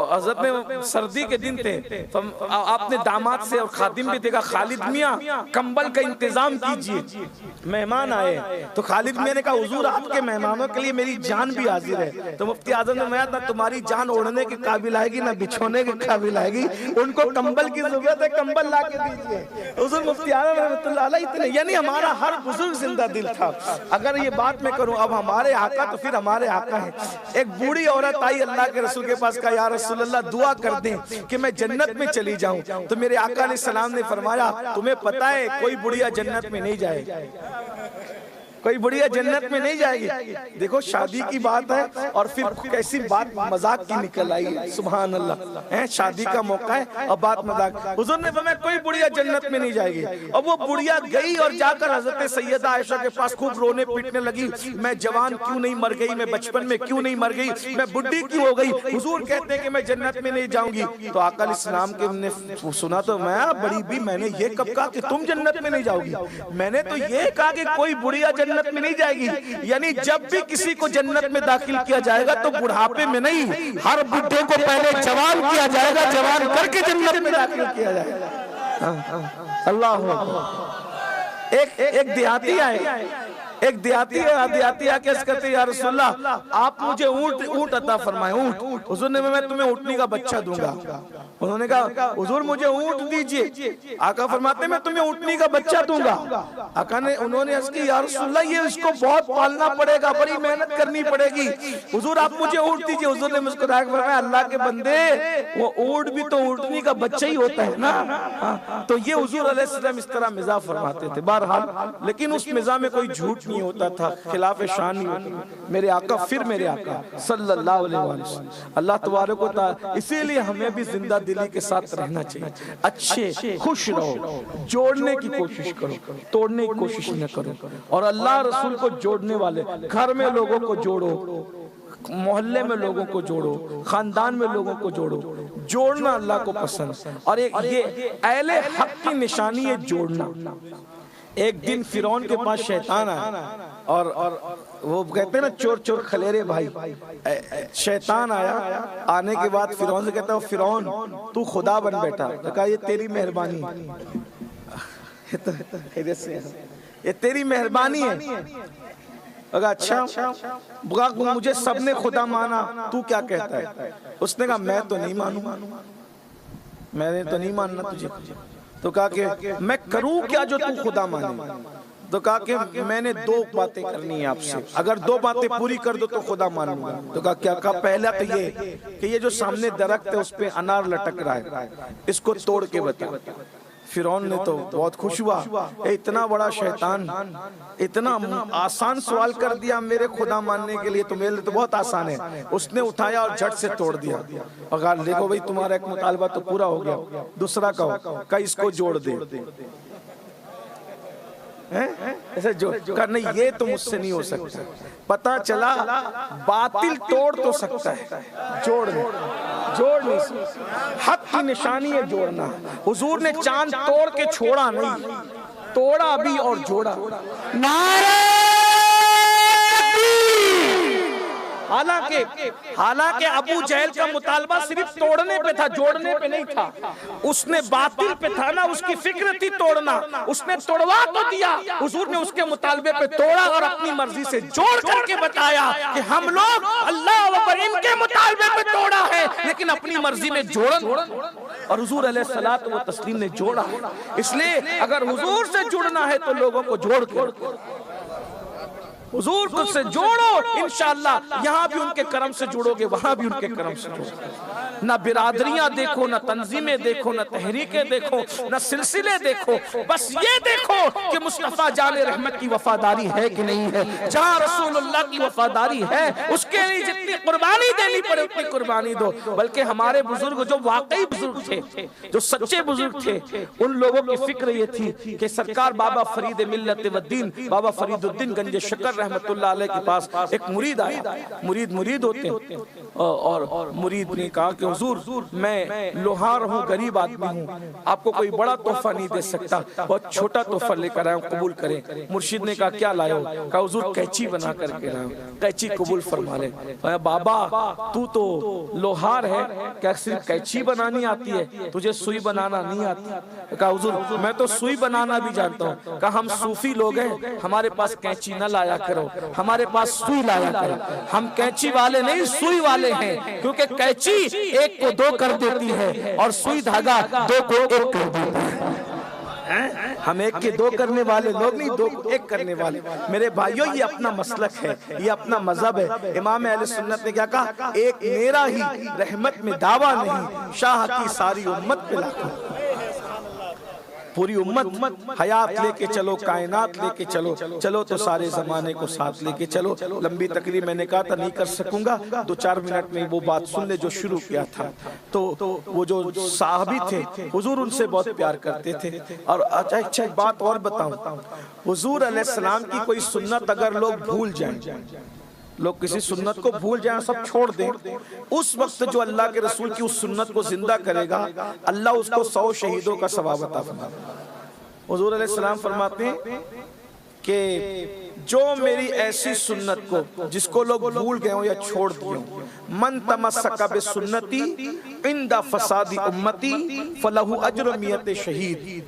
हजरत ने सर्दी के दिन थे, तो आपने दामाद से और खादिम भी देखा, खालिद मियाँ कंबल का इंतजाम कीजिए, मेहमान आए। तो खालिद मियाँ ने कहा हुजूर आपके मेहमानों के लिए मेरी जान भी हाजिर है। तो मुफ्ती आजम ने ना तुम्हारी जान ओढ़ने के काबिल आएगी ना बिछोने के काबिल आएगी, उनको कंबल की जरूरत है, कंबल ला के दीजिए। हुजूर मुफ्ती आजम रहमतुल्लाह अलैह इतने, यानी हमारा हर बुजुर्ग जिंदा दिल था। अगर ये बात मैं करूं, अब हमारे आका तो फिर हमारे आका है। एक बूढ़ी औरत आई अल्लाह के रसूल के पास, का या रसूल अल्लाह दुआ कर दें कि मैं जन्नत में चली जाऊं। तो मेरे आका अलैहि सलाम ने फरमाया तुम्हें पता है कोई बुढ़िया जन्नत में नहीं जाएगी, कोई बुढ़िया जन्नत में नहीं जाएगी। देखो शादी की बात है और फिर कैसी बात मजाक की निकल आई है, सुभान अल्लाह है, शादी का मौका है और बात मजाक। हुजूर ने फरमाया कोई बुढ़िया जन्नत में नहीं जाएगी। और वो बुढ़िया गई और जाकर हजरत सैयदा आयशा के पास खूब रोने पीटने लगी, मैं जवान क्यों नहीं मर गई, मैं बचपन में क्यों नहीं मर गई, मैं बुढ़ी क्यों हो गई। हुजूर कहते हैं कि मैं जन्नत में नहीं जाऊंगी। तो आका इस्लाम के ने सुना तो मैं बड़ी भी, मैंने ये कब कहा कि तुम जन्नत में नहीं जाओगी, मैंने तो ये कहा कि कोई बुढ़िया जन्नत में नहीं जाएगी। यानी जब भी किसी को जन्नत में दाखिल किया जाएगा तो बुढ़ापे में नहीं, हर बुढ़े को पहले जवान किया जाएगा, जवान करके जन्नत में दाखिल किया जाएगा। अल्लाह। एक देहाती आए, एक देहाती आके कहते या रसूलल्लाह आप मुझे ऊंट अता फरमाए, ऊंट। हुजूर ने मैं तुम्हें ऊँटनी का बच्चा दूंगा। उन्होंने कहा हुजूर मुझे ऊंट दीजिए। आका फरमाते मैं तुम्हें ऊँटनी का बच्चा दूंगा। आका ने उन्होंने अर्ज़ की या रसूलल्लाह ये इसको बहुत पालना पड़ेगा, बड़ी मेहनत करनी पड़ेगी, हुजूर आप मुझे ऊंट दीजिए। हुजूर ने मुस्कुरा के फरमाया अल्लाह के बंदे वो ऊंट भी तो ऊँटनी का बच्चा ही होता है ना। तो ये हुजूर अलैहिस्सलाम इस तरह मिजाज फरमाते थे। बहरहाल लेकिन उस मिजाज में कोई झूठ नहीं होता था, खिलाफ शान नहीं होता। मेरे आका फिर मेरे आका सल्लल्लाहु अलैहि वसल्लम अल्लाह तबारक व तआला, इसीलिए हमें भी जिंदा दिली के साथ रहना चाहिए। अच्छे खुश रहो, जोड़ने की कोशिश करो, तोड़ने की कोशिश न करो। और अल्लाह रसूल को जोड़ने वाले, घर में लोगों को जोड़ो, मोहल्ले में लोगों को जोड़ो, खानदान में लोगों को जोड़ो। जोड़ना अल्लाह को पसंद, और ये अहले हक की निशानी है जोड़ना। एक दिन फिरौन के पास शैतान आया और वो कहते हैं ना चोर चोर खलेरे भाई। शैतान आया, आने के बाद फिरौन से कहता है फिरौन तू खुदा बन बैठा। तो कहा ये तेरी मेहरबानी, ये तेरी मेहरबानी है। अच्छा मुझे सबने खुदा माना, तू क्या कहता है। उसने कहा मैं तो नहीं मानूंगा, मैंने तो नहीं मानना तुझे। तो कहा कि मैं करूं क्या जो तू खुदा माने। तो कहा कि मैंने दो बातें करनी है आपसे, अगर दो बातें पूरी कर दो तो खुदा मानूंगा। तो कहा क्या। कहा पहला तो ये कि ये जो सामने दरख्त है उस पे अनार लटक रहा है, इसको तोड़ के बता। फिरौन ने तो बहुत खुश हुआ, इतना बड़ा शैतान इतना आसान सवाल कर दिया मेरे खुदा मानने के लिए, तो मेरे लिए तो बहुत आसान है। उसने उठाया और झट से तोड़ दिया और कहा देखो भाई तुम्हारा एक मुतालबा तो पूरा हो गया, दूसरा कहो इसको जोड़ दे। ऐसे जोड़ नहीं, ये तो मुझसे नहीं हो सकता। पता चला बातिल तोड़ तो सकता है, जोड़ नहीं सकता। हक की निशानी है जोड़ना। हुजूर ने चांद तोड़ के छोड़ा नहीं, तोड़ा भी और जोड़ा। हालांकि अबू जहल का मुतालबा सिर्फ तोड़ने पे था, जोड़ने पे नहीं था। उसने बातिल पे था ना, उसकी फिक्र थी तोड़ना, उसने तोड़वा तो दिया। हुजूर ने उसके मुतालबे पे तोड़ा और अपनी मर्जी से जोड़ करके बताया कि हम लोग अल्लाह अकबर इनके मुतालबे पे तोड़ा है लेकिन अपनी मर्जी में जोड़ा। और हुजूर अलैहिस्सलातु व तस्लीम ने जोड़ा। इसलिए अगर हुजूर से जुड़ना है तो लोगों को जोड़ के हुजूर को से जोड़ो, इंशाअल्लाह यहाँ भी उनके करम से जुड़ोगे, वहां भी उनके करम से जुड़ोगे। ना बिरादरियां देखो, ना तंजीमें देखो, ना तहरीकें देखो, ना सिलसिले देखो, बस ये देखो कि मुस्तफा जाने रहमत की वफादारी है कि नहीं है। जहां रसूलुल्लाह की वफादारी है उसके लिए जितनी कुर्बानी देनी पड़े उतनी कुर्बानी दो। बल्कि हमारे बुजुर्ग जो वाकई बुजुर्ग थे, जो सच्चे बुजुर्ग थे, उन लोगों की फिक्र ये थी कि सरकार बाबा फरीद मिल्लत व दीन, बाबा फरीदुद्दीन गंज शकर रहमतुल्लाह अलैह के पास एक मुरीद आया। मुरीद होते हैं और मुरीद ने कहा कि हुजूर मैं लोहार हूँ, गरीब आदमी हूँ, आपको कोई बड़ा तोहफा नहीं दे सकता, बहुत छोटा तोहफा लेकर आया हूँ, कबूल करें। मुर्शिद ने कहा क्या लाए हो? कहा हुजूर कैंची बना करके लाया हूँ, कैंची कबूल फरमा ले। बाबा तू तो लोहार है, क्या सिर्फ कैंची बनानी आती है, तुझे सुई बनाना नहीं आती? कहा हुजूर मैं तो सुई बनाना भी जानता हूँ। कहा हम सूफी लोग हैं, हमारे पास कैंची न लाया करो, हमारे पास सुई लाया करो। हम कैंची वाले नहीं सुई वाले हैं, क्योंकि कैंची एक को दो कर देती है और सुई धागा दो को एक कर देता है। हम एक के दो करने वाले लोग नहीं, दो को एक करने वाले। मेरे भाइयों ये अपना मसलक है, ये अपना मजहब है। इमाम अहले सुन्नत ने क्या कहा? एक मेरा ही रहमत में दावा नहीं, शाह की सारी उम्मत पे लाखों। पूरी उम्मत हयात लेके चलो, कायनात लेके चलो, चलो तो सारे जमाने को साथ लेके चलो। लंबी तकरीर मैंने कहा था नहीं कर सकूंगा, 2-4 मिनट में वो बात सुन ले जो शुरू किया था। तो वो जो साहबी थे हुजूर उनसे बहुत प्यार करते थे। और अच्छा एक बात और बताऊं, हुजूर अलैहिस्सलाम की कोई सुन्नत अगर लोग भूल जाएं, लोग किसी सुन्नत को भूल जाएं, सब छोड़ दें, उस वक्त जो अल्लाह के रसूल की उस सुन्नत को जिंदा करेगा, अल्लाह उसको 100 शहीदों का सवाब अता फरमाएगा। हुजूर अलैहिस्सलाम फरमाते हैं कि जो मेरी ऐसी सुन्नत को जिसको लोग भूल गए हो या छोड़ दिए हो, मन तमस्सका बिसुन्नती इंदा फसादी उम्मती फलहु अज्र मियत शहीद,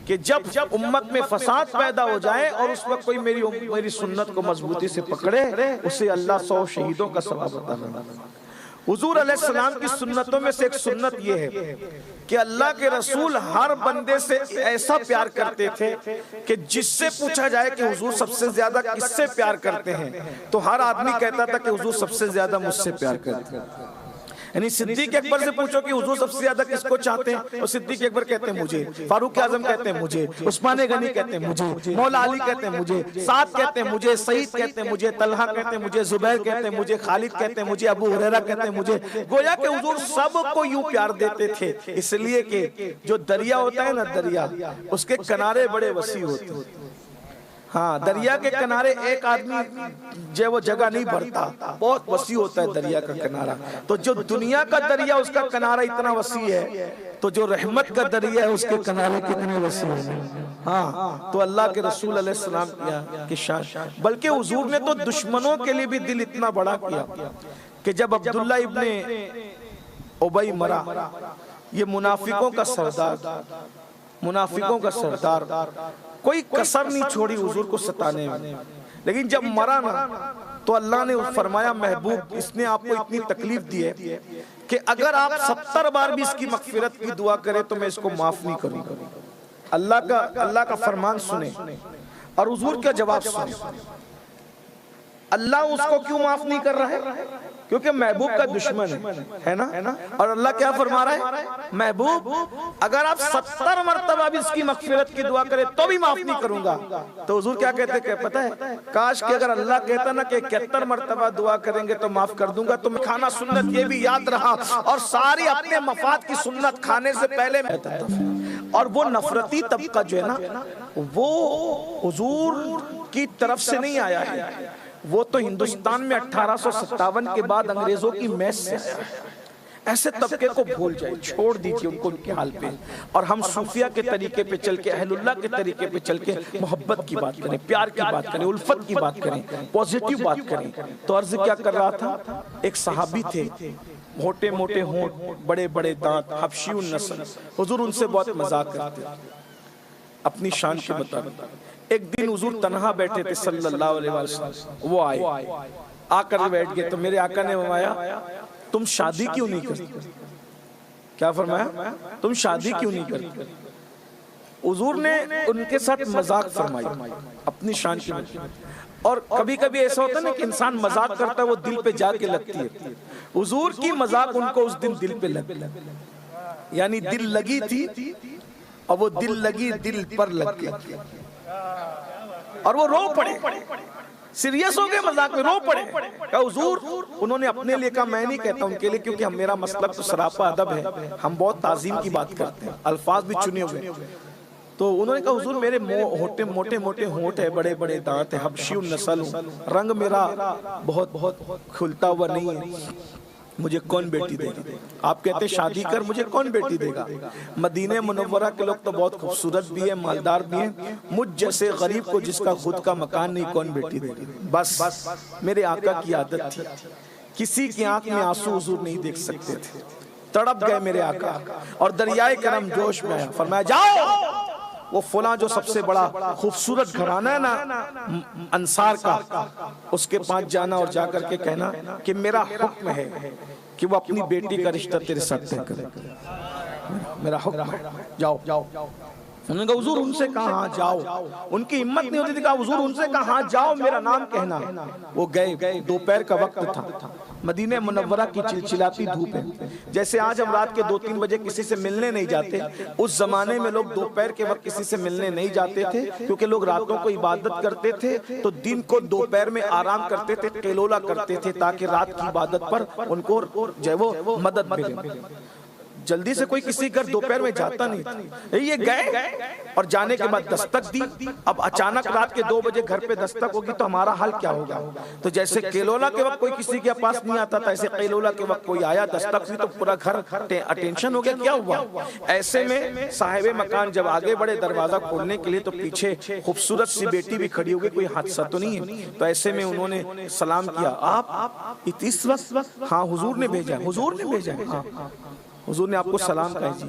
कि जब उम्मत में फसाद पैदा हो जाए और उस वक्त कोई मेरी सुन्नत को मजबूती से पकड़े, उसे अल्लाह 100 शहीदों का सवाब अता फरमाएगा। हुजूर अलैहिस्सलाम की सुन्नतों में से एक सुन्नत ये है कि अल्लाह के रसूल हर बंदे से ऐसा प्यार करते थे कि जिससे पूछा जाए कि हुजूर सबसे ज्यादा किससे प्यार करते हैं, तो हर आदमी कहता था कि हुजूर सबसे ज्यादा मुझसे प्यार करते हैं। यानी सिद्दीक अकबर से पूछो कि हुजूर सबसे ज्यादा किसको चाहते हैं, और सिद्दीक अकबर कहते हैं मुझे, फारूक आजम कहते हैं मुझे, उस्मान गनी कहते हैं मुझे, मौला अली कहते हैं मुझे, साद कहते हैं मुझे, सईद कहते हैं मुझे, तलहा कहते हैं मुझे, जुबैर कहते हैं मुझे, खालिद कहते हैं मुझे, अबू हुरैरा कहते हैं मुझे। गोया कि हुजूर सबको यूं प्यार देते थे, इसलिए कि जो दरिया होता है ना, दरिया उसके किनारे बड़े वसी होते हैं। हाँ, दरिया के किनारे एक आदमी जो वो जगह नहीं भरता, बहुत वसी होता है दरिया का किनारा। तो जो दुनिया का दरिया उसका किनारा इतना वसी है, तो जो रहमत का दरिया है उसके किनारे कितने वसी है। हाँ, तो अल्लाह के रसूल अलैहिस्सलाम की शान, बल्कि हुजूर ने तो दुश्मनों के लिए भी दिल इतना बड़ा किया कि जब अब्दुल्ला इब्ने उबई मरा, ये मुनाफिकों का सरदार, मुनाफिकों का सरदार, कोई कसर नहीं छोड़ी हुजूर को सताने में। लेकिन जब मरा ना, तो अल्लाह ने फरमाया महबूब इसने आपको इतनी तकलीफ दी है कि अगर आप 70 बार भी इसकी मगफिरत की दुआ करें तो मैं इसको माफ नहीं करूंगा। अल्लाह का फरमान सुने और हुजूर का जवाब सुने। अल्लाह उसको क्यों माफ नहीं कर रहा है? क्योंकि महबूब का दुश्मन है ना। और अल्लाह क्या फरमा रहा है? महबूब अगर आप 70 मरतबा भी इसकी मगफिरत की दुआ करें तो भी माफ नहीं करूंगा। तो हुजूर क्या कहते हैं पता है? काश कि अगर अल्लाह कहता ना कि 71 मरतबा दुआ करेंगे तो माफ कर दूंगा, तो मैं खाना सुन्नत ये भी याद रहा और सारी अपने मफाद की सुन्नत खाने से पहले मैं। और वो नफरती तबका जो है ना, वो हुजूर की तरफ से नहीं आया है, वो तो हिंदुस्तान में 1857 के बाद अंग्रेजों की मैस से आया है। ऐसे तबके को भूल जाए, छोड़ दीजिए उनको उनके हाल पे, और हम सूफिया के तरीके पे चल के, अहलुल्लाह के तरीके पे चल के मोहब्बत की बात करें, प्यार की बात करें, उल्फत की बात करें, पॉजिटिव बात करें। तो अर्ज क्या कर रहा था, एक सहाबी थे, मोटे मोटे होंठ, बड़े बड़े दांत, हबशी नस्ल। हुजूर उनसे बहुत मजाक करते, अपनी शान के बता। एक दिन हुजूर तन्हा बैठे थे सल्लल्लाहु अलैहि वसल्लम, वो आए, आकर बैठ गए। तो मेरे आका ने फरमाया तुम शादी क्यों नहीं करते? क्या फरमाया? तुम शादी क्यों नहीं करते? हुजूर ने उनके साथ मजाक फरमाई, अपनी शान की। और कभी कभी ऐसा होता है ना कि इंसान मजाक करता है, वो दिल पे जाके लगती है। हुजूर की मजाक उनको उस दिन दिल पे लगी, यानी दिल लगी थी और वो दिल लगी दिल पर लग गई और वो रो पड़े, सीरियस हो गए, मजाक में रो पड़े। कहा हुजूर, उन्होंने अपने लिए कहा, मैं नहीं कहता उनके लिए, क्योंकि हम मेरा मसलब तो सरापा अदब है, हम बहुत ताजीम की बात करते हैं, अल्फाज भी चुने हुए। तो उन्होंने कहा हुजूर, मेरे मोटे मोटे होंठ है, बड़े बड़े दांत है, हबशी नस्ल हूं, रंग मेरा बहुत बहुत खुलता हुआ नहीं है, मुझे कौन बेटी देगा? आप कहते शादी कर, मुझे कौन बेटी देगा? मदीने मुनव्वरा के लोग तो बहुत खूबसूरत भी है, मालदार भी हैं, मुझ जैसे गरीब को जिसका खुद का मकान नहीं, कौन बेटी देगा? बस मेरे आका की आदत थी, किसी की आंख में आंसू हुजूर नहीं देख सकते थे, तड़प गए मेरे आका और दरियाए करम जोश में आया। फरमाया जाओ, वो फुला जो सबसे बड़ा खूबसूरत घराना है ना अंसार का, उसके पास जाना और जाकर के कहना कि मेरा हुक्म है कि वो अपनी बेटी का रिश्ता तेरे साथ तय करे, मेरा हुक्म है, जाओ जाओ। उन्होंने कहा हुजूर उनसे कहा हाँ जाओ, उनकी हिम्मत नहीं होती थी, कहा हुजूर उनसे कहा हाँ जाओ, मेरा नाम कहना। वो गए, दोपहर का वक्त था, मदीने मुनव्वरा की चिलचिलाती धूप है। जैसे आज हम रात के 2-3 बजे किसी से मिलने नहीं जाते, उस जमाने में लोग दोपहर के वक्त किसी से मिलने नहीं जाते थे, क्योंकि लोग रातों को इबादत करते थे, तो दिन को दोपहर में आराम करते थे, केलोला करते थे, ताकि रात की इबादत पर उनको जो है वो मदद मिले। जल्दी से कोई किसी घर दोपहर में जाता नहीं था। ये गए और जाने के बाद दस्तक दी। अब अचानक रात के 2 बजे घर पे दस्तक होगी तो हमारा हाल क्या होगा? तो जैसे केलोला के वक्त कोई किसी के पास नहीं आता था, ऐसे केलोला के वक्त कोई आया, दस्तक हुई तो पूरा घर अटेंशन हो गया, क्या हुआ? ऐसे में साहिबे मकान जब आगे बढ़े दरवाजा खोलने के लिए, तो पीछे खूबसूरत सी बेटी भी खड़ी हो गई, कोई हादसा तो नहीं है? तो ऐसे में उन्होंने सलाम किया, आप इस वक्त? हाँ हुजूर ने भेजा, हुजूर ने भेजा। हाँ हुजूर ने आपको सलाम कहा जी।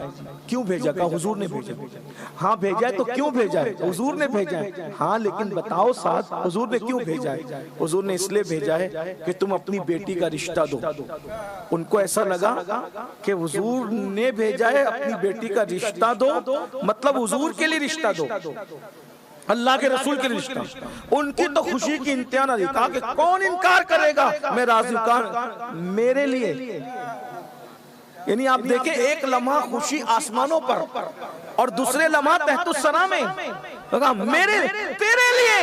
क्यों भेजा? कहा हुजूर ने भेजा। हाँ भेजा है तो क्यों भेजा है? हुजूर ने भेजा है। हाँ लेकिन बताओ साथ, हुजूर ने क्यों भेजा है? हुजूर ने इसलिए भेजा है कि तुम अपनी बेटी का रिश्ता दो। उनको ऐसा लगा कि हुजूर ने भेजा है, अपनी बेटी का रिश्ता दो, मतलब हुजूर के लिए रिश्ता दो, अल्लाह के रसूल के रिश्ता। उनकी तो खुशी की इंतहा नहीं, कहा कि कौन इनकार करेगा, मैं राजी हूं मेरे लिए। यानी आप देखें, एक लम्हा खुशी आसमानों पर और दूसरे लम्हा तहतुस्सरा में, मेरे तेरे लिए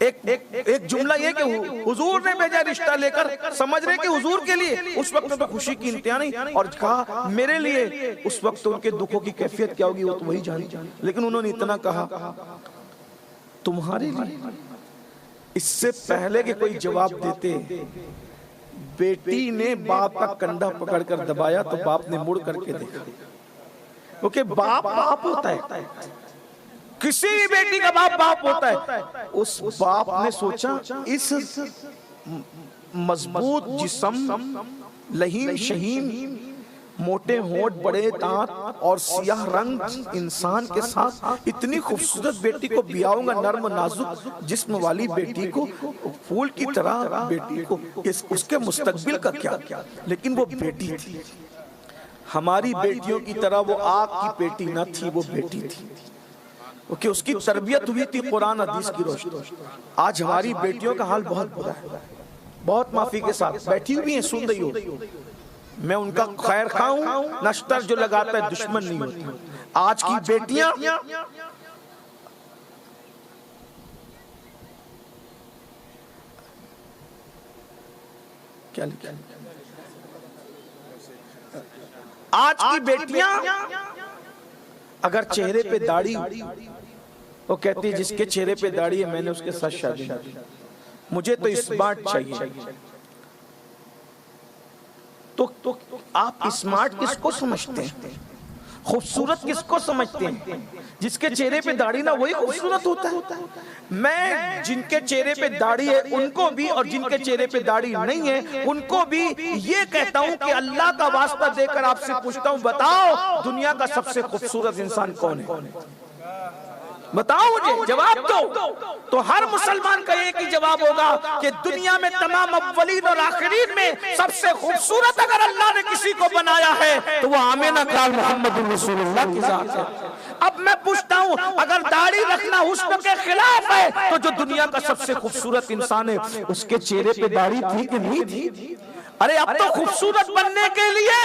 एक जुमला ये कि हुजूर ने भेजा रिश्ता लेकर, समझ रहे कि हुजूर के लिए। उस वक्त तो खुशी की इंतहा नहीं, और कहा मेरे लिए। उस वक्त तो उनके दुखों की कैफियत क्या होगी वो तो वही जाने, लेकिन उन्होंने इतना कहा तुम्हारे लिए। इससे पहले कि कोई जवाब देते, बेटी ने बाप का कंधा पकड़कर दबाया तो बाप ने मुड़ करके देखा, क्योंकि बाप बाप होता है, किसी भी बेटी का बाप बाप होता है। उस बाप ने सोचा इस मजबूत जिस्म, लहीन शहीन, मोटे होंठ, बड़े दांत और सियाह रंग इंसान के साथ इतनी खूबसूरत बेटी को ब्याऊंगा, नर्म नाजुक जिस्म वाली बेटी को, फूल की तरह बेटी को, उसके मुस्तकबिल का क्या? लेकिन वो बेटी थी, हमारी बेटियों की तरह वो आग की बेटी न थी, वो बेटी थी, क्योंकि उसकी तरबियत हुई थी कुरान हदीस की रोशनी। आज हमारी बेटियों का हाल बहुत बुरा है, बहुत माफी के साथ बैठी हुई है, सुन रही हो। मैं उनका खैर खाऊं, नश्तर जो लगाता है दुश्मन नहीं होती। आज की बेटियां क्या लिखा? आज की बेटियां अगर चेहरे पे दाढ़ी, वो कहती है जिसके चेहरे पे दाढ़ी है मैंने उसके साथ शादी की, मुझे तो स्मार्ट चाहिए। तो आप स्मार्ट किसको समझते हैं? खूबसूरत किसको समझते हैं? जिसके चेहरे पे दाढ़ी ना वही खूबसूरत होता है। मैं जिनके चेहरे पे दाढ़ी है उनको भी, और जिनके चेहरे पे दाढ़ी नहीं है उनको भी ये कहता हूं कि अल्लाह का वास्ता देकर आपसे पूछता हूं, बताओ दुनिया का सबसे खूबसूरत इंसान कौन है? बताओ मुझे, जवाब दो। तो हर मुसलमान का एक ही जवाब होगा कि दुनिया में तमाम अव्वलीन और आखिरीन में सबसे खूबसूरत अगर अल्लाह ने किसी को बनाया है तो वो आमिना काल मोहम्मद रसूलुल्लाह की जात है। अब मैं पूछता हूँ, अगर दाढ़ी रखना हुस्न के खिलाफ है तो जो दुनिया का सबसे खूबसूरत इंसान है उसके चेहरे पे दाढ़ी थी कि नहीं थी? अरे अब तो खूबसूरत बनने के लिए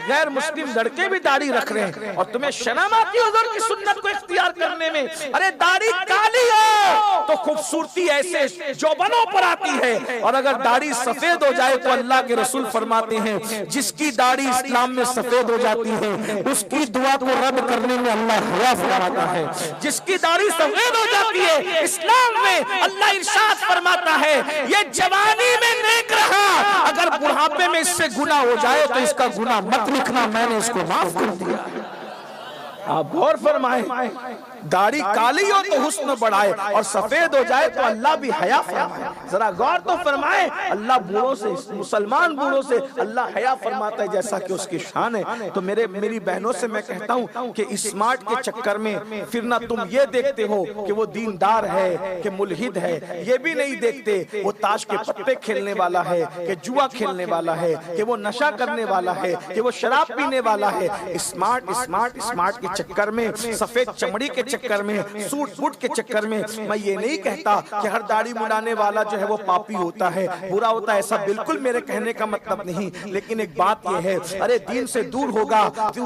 गैर मुस्लिम लड़के भी दाढ़ी रख रहे हैं और तुम्हें शर्म आती है हुजूर की सुन्नत को इख्तियार करने में? अरे दाढ़ी काली हो तो खूबसूरती ऐसे जौबनों पर आती है, और अगर दाढ़ी सफेद हो जाए तो अल्लाह के रसूल फरमाते हैं जिसकी दाढ़ी इस्लाम में सफेद हो जाती है उसकी दुआ को रद्द करने में अल्लाह हया फरमाता है। जिसकी दाढ़ी सफेद हो जाती है इस्लाम में अल्लाह इरशाद फरमाता है ये जवानी में नेक रहा, अगर बुढ़ापे में इससे गुनाह हो जाए तो इसका गुनाह मत लिखना, मैंने इसको माफ कर दिया। आप गौर फरमाए, दाढ़ी काली हो तो हुस्न बढ़ाए और सफेद हो जाए तो अल्लाह भी हया फरमाए। जरा गौर तो फरमाए, अल्लाह बूढ़ों से, मुसलमान बूढ़ों से अल्लाह हया फरमाता है जैसा कि उसकी शान है। तो मेरी बहनों से मैं कहता हूँ कि स्मार्ट के चक्कर में फिर ना तुम ये देखते हो कि वो दीनदार है कि मुल्हिद है, ये भी नहीं देखते वो ताश के पत्ते खेलने वाला है कि जुआ खेलने वाला है कि वो नशा करने वाला है कि वो शराब पीने वाला है। स्मार्ट स्मार्ट स्मार्ट के चक्कर में, सफेद चमड़ी के चक्कर में, सूट बूट के चक्कर में, मैं ये नहीं कहता कि हर दाढ़ी मुड़ाने वाला जो है वो पापी होता है, बुरा होता है, ऐसा बिल्कुल मेरे कहने का मतलब नहीं। लेकिन एक बात ये है, अरे दीन से दूर होगा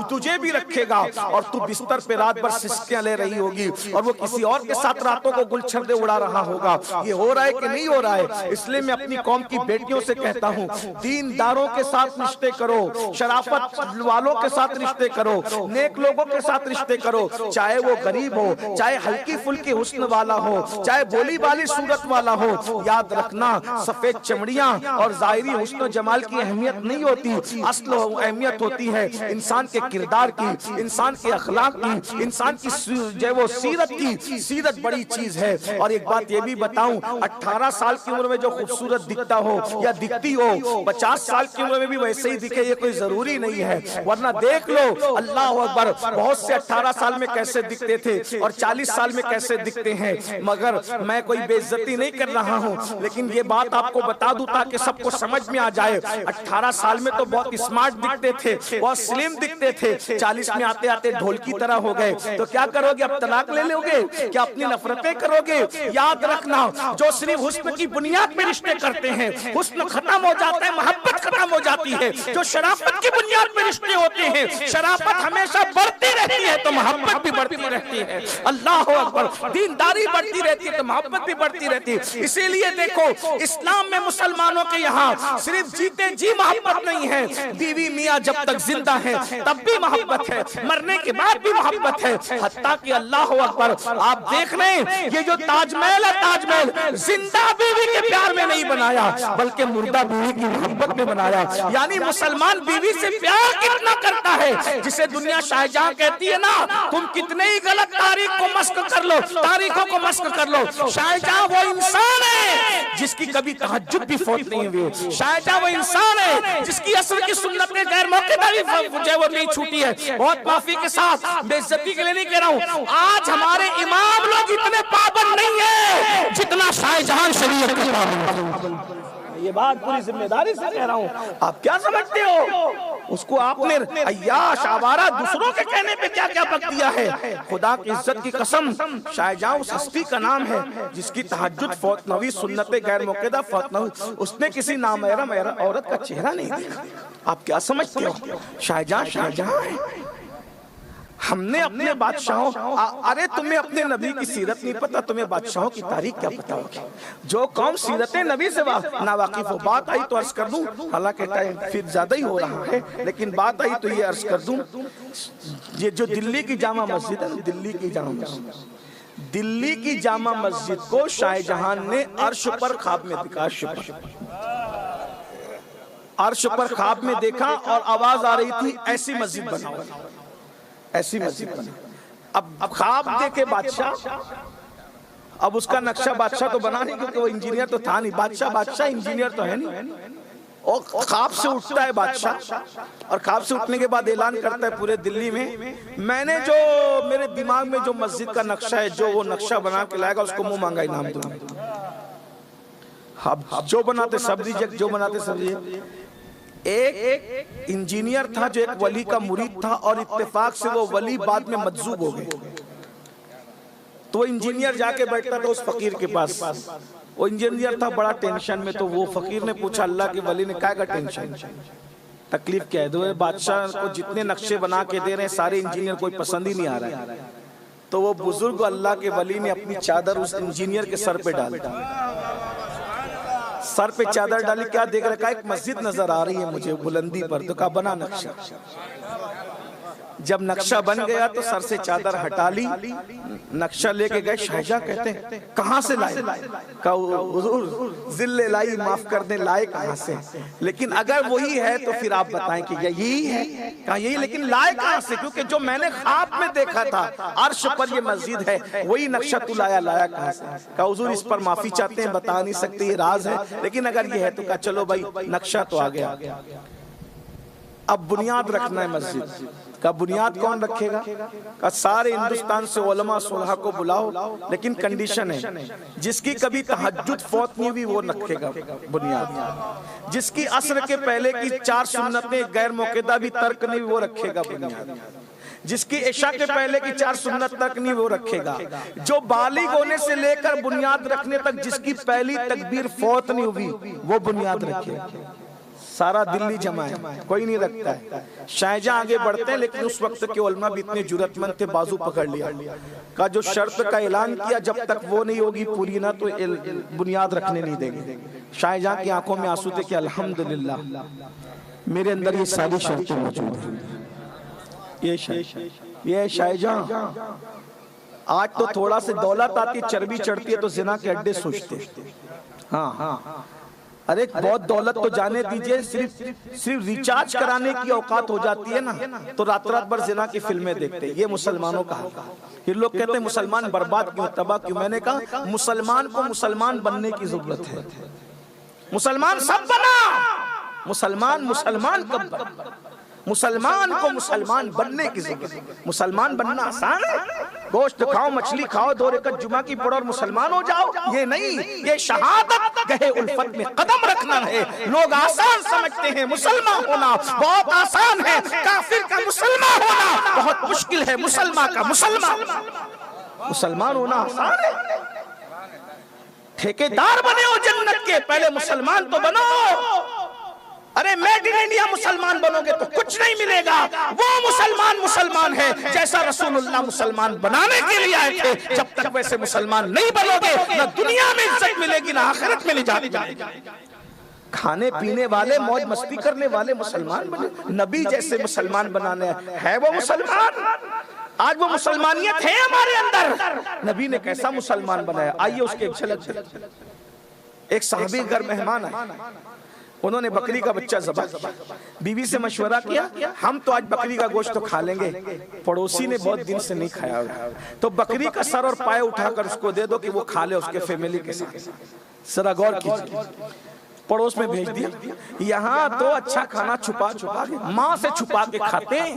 तुझे भी रखेगा और तू बिस्तर पे रात भर सिसकियां ले रही होगी और वो किसी और के साथ रातों को गुलछर्रे उड़ा रहा होगा। ये हो रहा है कि नहीं हो रहा है? इसलिए मैं अपनी कौम की बेटियों से कहता हूँ दीनदारों के साथ रिश्ते करो, शराफत वालों के साथ रिश्ते करो, नेक लोगों के साथ रिश्ते करो, चाहे वो गरीब हो, चाहे हल्की फुल्की हुस्न वाला हो, चाहे बोली वाली सूरत वाला हो। याद रखना सफेद चमड़ियां और जाहिरी हुस्न जमाल की अहमियत नहीं होती, असल अहमियत होती है इंसान के किरदार की, इंसान के अखलाक की, इंसान की जो वो सीरत की। सीरत बड़ी चीज है। और एक बात ये भी बताऊं, 18 साल की उम्र में जो खूबसूरत दिखता हो या दिखती हो 50 साल की उम्र में भी वैसे ही दिखे ये कोई जरूरी नहीं है। वरना देख लो अल्लाह अकबर, बहुत से 18 साल में कैसे दिखते थे और 40 साल में कैसे दिखते हैं। मगर मैं कोई बेइज्जती नहीं कर रहा हूं, लेकिन ये बात आपको बता दूं ताकि सबको समझ में आ जाए। 18 साल में तो बहुत स्मार्ट दिखते थे, बहुत स्लिम दिखते थे, 40 में आते आते ढोल की तरह हो गए। तो क्या करोगे? अब तलाक ले लोगे? क्या अपनी नफरतें करोगे? याद रखना, जो सिर्फ हुस्न की बुनियाद पे रिश्ते करते हैं हुस्न खत्म हो जाता है, मोहब्बत खत्म हो जाती है। जो शराफत की बुनियाद पे रिश्ते होते हैं, शराफत हमेशा बढ़ती रहती है तो मोहब्बत भी बढ़ती रहती है। अल्लाह अकबर, दीनदारी बढ़ती रहती है तो मोहब्बत भी बढ़ती रहती है। इसीलिए देखो इस्लाम में मुसलमानों के यहाँ सिर्फ जीते जी मोहब्बत नहीं है, बीवी मियाँ जब तक जिंदा है तब भी मोहब्बत है, मरने के बाद भी मोहब्बत है। हत्ता कि अल्लाह अकबर, आप देख रहे हैं ये जो ताजमहल है, ताजमहल जिंदा बीवी के प्यार में नहीं बनाया बल्कि मुर्दा बीवी की मोहब्बत में बनाया। यानी मुसलमान बीवी से प्यार कितना करता है जिसे दुनिया शाहजहां कहती है ना, तुम कितने ही गलत तारीख को मस्क कर लो, तारीखों को मस्क कर लो, शाहजहां वो इंसान है जिसकी कभी तहज्जुद भी फौत नहीं हुई। शाहजहां वो इंसान है जिसकी असर की सुन्नत के गैर मौकेदार भी वो नहीं छूटी है। बहुत माफी के साथ, बेइज्जती के लिए नहीं कह रहा हूँ, आज हमारे इमाम लोग इतने पाबंद नहीं है जितना शाहजहां शरीयत के पाबंद। ये बात पूरी जिम्मेदारी से कह रहा हूँ। आप क्या समझते हो उसको? आपने अय्याश आवारा दूसरों के कहने पे क्या क्या बक दिया है। खुदा की इज्जत की कसम, शाहजहां उस हस्ती का नाम है जिसकी तहज्जुद फौत न हुई, सुन्नत गैर मौकेदा फौत न हुई, उसने किसी नामहरम औरत का चेहरा नहीं देखा। आप क्या समझते हो? शाहजहां शाहजहां है। हमने अपने बादशाहों, अरे तुम्हें अपने नबी की सीरत नहीं पता, तुम्हें बादशाहों की तारीख क्या पता होगी? जो कौम सीरत नबी से ना वाकिफ हो। बात आई तो अर्ज कर दूं, हालांकि टाइम फिर ज्यादा ही हो रहा है, लेकिन बात आई तो ये अर्ज कर दूं, ये जो दिल्ली की जामा मस्जिद है, दिल्ली की जामा मस्जिद, दिल्ली की जामा मस्जिद को शाहजहां ने अर्श पर ख्वाब में देखा। अर्श पर ख्वाब में देखा और आवाज आ रही थी ऐसी मस्जिद बनाओ, ऐसी मस्जिद बना। अब ख्वाब देखे बादशाह, अब उसका नक्शा बादशाह तो बना नहीं क्योंकि वो इंजीनियर तो था नहीं, बादशाह इंजीनियर तो है नहीं। और ख्वाब से उठता है बादशाह, और ख्वाब से उठने के बाद ऐलान करता है पूरे दिल्ली में, मैंने जो मेरे दिमाग में जो मस्जिद का नक्शा है, जो वो नक्शा बना के लाएगा उसको मुंह मांगा इनाम दूंगा। अब जो बनाते सब्जी, जो बनाते सब्जी। एक इंजीनियर था जो एक वली का मुरीद था, और इत्तेफाक से वो वली बाद में मजजूब हो गए। तो इंजीनियर जाके बैठता था उस फकीर के पास। वो इंजीनियर था बड़ा टेंशन में, तो वो फकीर ने पूछा अल्लाह के वली ने, क्या का टेंशन, तकलीफ क्या है? तो बादशाह को जितने नक्शे बना के दे रहे हैं सारे इंजीनियर कोई पसंद ही नहीं आ रहा है। तो वो बुजुर्ग अल्लाह के वली ने अपनी चादर उस इंजीनियर के सर पे डाल दी। सर पे चादर डाली, क्या देख रखा? एक मस्जिद नजर आ रही है मुझे बुलंदी पर। तो कहा बना नक्शा। जब नक्शा बन गया तो सर से चादर हटा ली, नक्शा लेके गए। शाहजहां कहते हैं कहां से लाए? कहा हुजूर जिल्ले लाई, माफ कर दें, लाए कहां से? लेकिन अगर वही है तो फिर आप बताएं कि यही है। कहा यही, लेकिन लाए कहां से? क्योंकि जो मैंने ख्वाब में देखा था अर्श पर ये मस्जिद है, वही नक्शा तू लाया कहां से? कहा हुजूर इस पर माफी चाहते हैं, बता नहीं सकते, ये राज है, लेकिन अगर ये है तो। कहा चलो भाई नक्शा तो आ गया, अब बुनियाद रखना है मस्जिद का। बुनियाद कौन रखेगा? का सारे हिंदुस्तान से उलमा सुलहा को बुलाओ, लेकिन कंडीशन है जिसकी कभी तहज्जुद फौत नहीं हुई वो रखेगा बुनियाद। जिसकी असर के पहले की 4 सुन्नतें गैर मौक़िदा भी तर्क नहीं वो रखेगा बुनियाद। जिसकी इशा के पहले की 4 सुन्नत तक नहीं वो रखेगा। जो बालिग होने से लेकर बुनियाद रखने तक जिसकी पहली तकबीर फौत नहीं हुई वो बुनियाद रखेगा। सारा दिल्ली जमा है, कोई नहीं रखता है। शाहजहां आगे बढ़ते हैं, लेकिन उस वक्त के उलमा भी इतने जुरतमंद थे, बाजू पकड़ लिया। का जो शर्त का ऐलान किया जब तक वो नहीं होगी पूरी ना तो बुनियाद रखने नहीं देंगे। शाहजहां की आंखों में आंसू थे कि अल्हम्दुलिल्लाह मेरे अंदर ये सारी शर्तें मौजूद हैं। ये शाहजहां आज तो थोड़ा से दौलत आती, चर्बी चढ़ती है तो जिना के अड्डे सोचते। हाँ, अरे बहुत दौलत तो जाने दीजिए, सिर्फ रिचार्ज कराने की औकात हो जाती है ना तो रात भर जिना की फिल्में देखते हैं। ये मुसलमानों का हाल। फिर लोग कहते हैं मुसलमान बर्बाद क्यों, तबाह क्यों? मैंने कहा मुसलमान को मुसलमान बनने की जरूरत है। मुसलमान सब बना, मुसलमान कब बना? मुसलमान को मुसलमान बनने की जरूरत है। मुसलमान बनना आसान है, गोश्त खाओ, मछली खाओ, 2 रकात जुमा की पढ़ो और मुसलमान हो जाओ, ये नहीं। ये शहादत गहे उल्फत में कदम रखना है। लोग आसान समझते हैं मुसलमान होना बहुत आसान है, काफिर का मुसलमान होना बहुत मुश्किल है। मुसलमान का मुसलमान होना आसान है। ठेकेदार बने हो जन्नत के, पहले मुसलमान तो बनो। अरे मेड इन इंडिया मुसलमान बनोगे तो कुछ नहीं मिलेगा। वो मुसलमान है जैसा रसूलुल्लाह मुसलमान बनाने के लिए आए थे। जब तक वैसे मुसलमान नहीं बनोगे ना दुनिया में इज्जत मिलेगी ना आखिरत में निजात मिलेगी। खाने पीने वाले, मौज मस्ती करने वाले मुसलमान बने, नबी जैसे मुसलमान बनाने है वो मुसलमान। आज वो मुसलमानियत है हमारे अंदर। नबी ने कैसा मुसलमान बनाया, आइए उसके एक झलक। एक साहबी घर मेहमान है, उन्होंने बकरी का बच्चा ज़बह किया। बीवी से मशवरा किया, हम तो आज बकरी का गोश्त तो खा लेंगे, पड़ोसी ने बहुत दिन से नहीं खाया, तो बकरी का सर और पाए उठाकर उसको दे दो कि वो खा ले उसके फैमिली के साथ। जरा गौर कीजिए, पड़ोस में भेज दिया। यहाँ तो अच्छा खाना छुपा के माँ से छुपा के खाते हैं।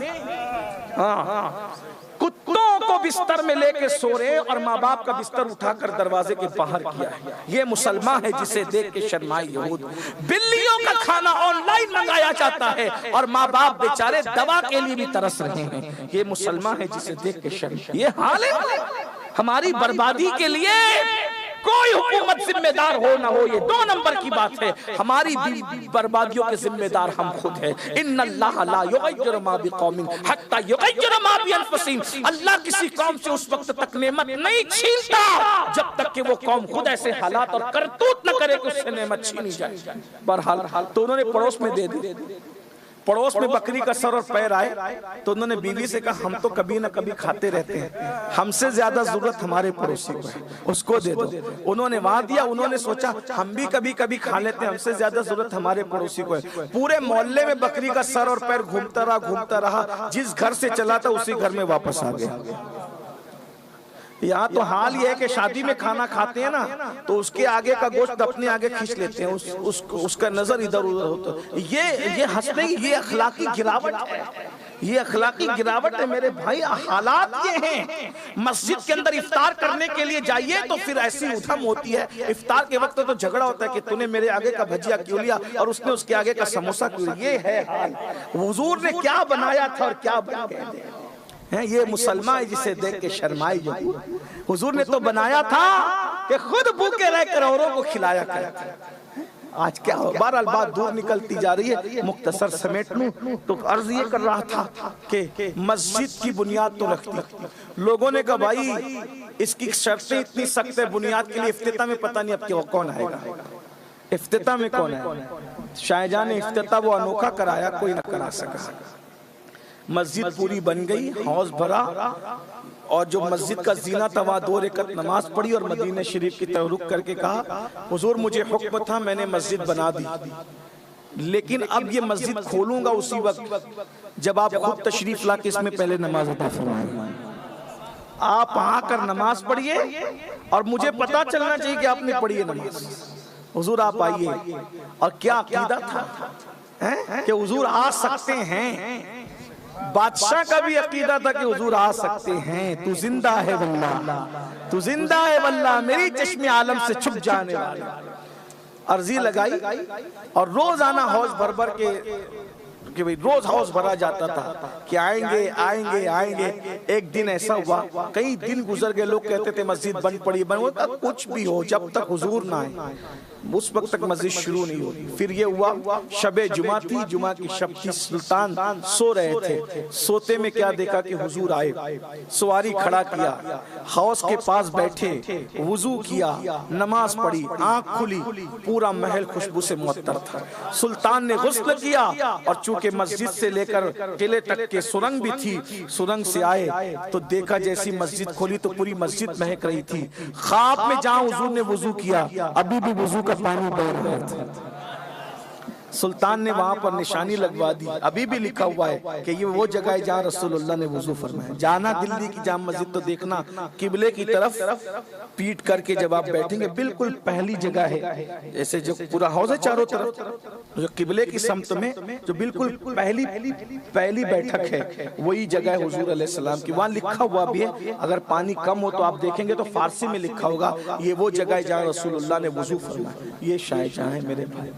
हाँ, कुत्तों को बिस्तर में लेके सो रहे और माँ बाप का बिस्तर उठाकर दरवाजे के बाहर किया है। ये मुसलमान है जिसे देख के शर्माए यहूद। बिल्लियों का खाना ऑनलाइन मंगाया जाता है और माँ बाप बेचारे दवा के लिए भी तरस रहे हैं। ये मुसलमान है जिसे देख के शर्म। ये हाल है हमारी बर्बादी के लिए। कोई हुकूमत जिम्मेदार हो ना हो, ये 2 नंबर की बात है। हमारी बर्बादियों के जिम्मेदार हम खुद हैं। इन्नल्लाह ला युगय्यिरु मा बिकौमिन हत्ता युगय्यिरु मा बिअनफुसिहिम। अल्लाह किसी कौम से उस वक्त तक नेमत नहीं छीनता जब तक कि वो कौम खुद ऐसे हालात और करतूत न करे कि उससे नेमत छीनी जाए। बहरहाल तो उन्होंने पड़ोस में दे दी। पड़ोस में बकरी का सर और पैर आए तो उन्होंने बीवी से कहा, हम तो कभी ना कभी खाते रहते हैं, हमसे ज्यादा जरूरत हमारे पड़ोसी को है, उसको दे दो। उन्होंने वहां दिया। उन्होंने सोचा हम भी कभी कभी खा लेते हैं, हमसे ज्यादा जरूरत हमारे पड़ोसी को है। पूरे मोहल्ले में बकरी का सर और पैर घूमता रहा। जिस घर से चला था उसी घर में वापस आ गया। यहाँ तो हाल ये है कि शादी में खाना खाते हैं ना तो उसके आगे का गोश्त अपने आगे खींच लेते हैं, उसका नजर इधर उधर होता है। ये हंसने की ये अखलाकी गिरावट है, ये अखलाकी गिरावट है मेरे भाई। हालात ये हैं, मस्जिद के अंदर इफ्तार करने के लिए जाइए तो फिर ऐसी उधम होती है, इफ्तार के वक्त तो झगड़ा होता है कि तूने मेरे आगे का भजिया क्यों लिया और उसने उसके आगे का समोसा क्यों। ये है हाल। हुजूर ने क्या बनाया था और क्या बन गए हैं ये मुसलमान जिसे देख के शर्माई जो। हुजूर ने तो बनाया था कि खुद भूखे रहकर औरों को खिलाया करते। आज क्या हो, बहरहाल बात दूर निकलती जा रही है, मुख्तसर समेट लूं तो अर्ज ये कर रहा था कि मस्जिद की बुनियाद तो रखती। लोगों ने कहा भाई इसकी शर्तें इतनी सख्त है, बुनियाद के लिए इफ्तिताह में पता नहीं अब क्या कौन आएगा, इफ्तिताह में कौन है। शाहजहां ने इफ्तिताह वो अनोखा कराया, कोई न करा सका। मस्जिद पूरी बन गई, हौज भरा और जो मस्जिद का जीना था वहाँ 2 रकात नमाज पढ़ी और मदीना शरीफ की तरफ रुख करके कहा हुजूर मुझे हुक्म था, मैंने मस्जिद बना दी, लेकिन अब ये मस्जिद खोलूंगा उसी वक्त जब आप खुद तशरीफ ला के इसमें पहले नमाज अता फरमाएं। आप आकर नमाज पढ़िए और मुझे पता चलना चाहिए कि आपने पढ़ी है नमाज। हुजूर आप आइए। और क्या अकीदा था कि हुजूर आ सकते हैं। बादशाह का भी अकीदा था कि हुजूर आ सकते हैं। तू जिंदा है वल्लाह, तू जिंदा है वल्लाह, मेरी चश्मे आलम से छुप जाने वाला। अर्जी लगाई और रोजाना हौज भर भर के कि भाई रोज हाउस भरा जाता था कि आएंगे आएंगे आएंगे। एक दिन ऐसा हुआ, कई दिन गुजर गए, लोग कहते थे मस्जिद बंद पड़ी, बंद होता, कुछ भी हो जब तक हुजूर ना आए उस वक्त तक मस्जिद शुरू नहीं होती। फिर ये हुआ शबे जुमा थी, जुमा की शब थी, सुल्तान सो रहे थे, सोते में क्या देखा कि हुजूर आए, सवारी खड़ा किया, हौस के पास बैठे, वुजू किया, नमाज पढ़ी, आंख खुली, पूरा महल खुशबू से मुअत्तर था। सुल्तान ने गुस्ल किया और चूंकि मस्जिद से लेकर किले तक के सुरंग भी थी, सुरंग से आए तो देखा जैसी मस्जिद खोली तो पूरी मस्जिद महक रही थी। ख्वाब में जहां हुजूर ने वुजू किया अभी भी वुजू का पानी बह रहा था। सुल्तान ने वहां पर निशानी लगवा दी, अभी भी लिखा हुआ है कि ये वो जगह है जहाँ रसूलुल्लाह ने वुजू फरमाया। जाना दिल्ली की जाम मस्जिद तो देखना किबले की तरफ पीट करके जब आप बैठेंगे बिल्कुल पहली जगह है, जैसे जो पूरा हौज है चारों तरफ, जो किबले की समत में जो बिल्कुल पहली बैठक है वही जगह है हुजूर अलैहिस्सलाम की। वहाँ लिखा हुआ भी है, अगर पानी कम हो तो आप देखेंगे तो फारसी में लिखा होगा ये वो जगह है जहाँ रसूलुल्लाह ने वुजू फरमाया। ये शाहजहां है मेरे भाई,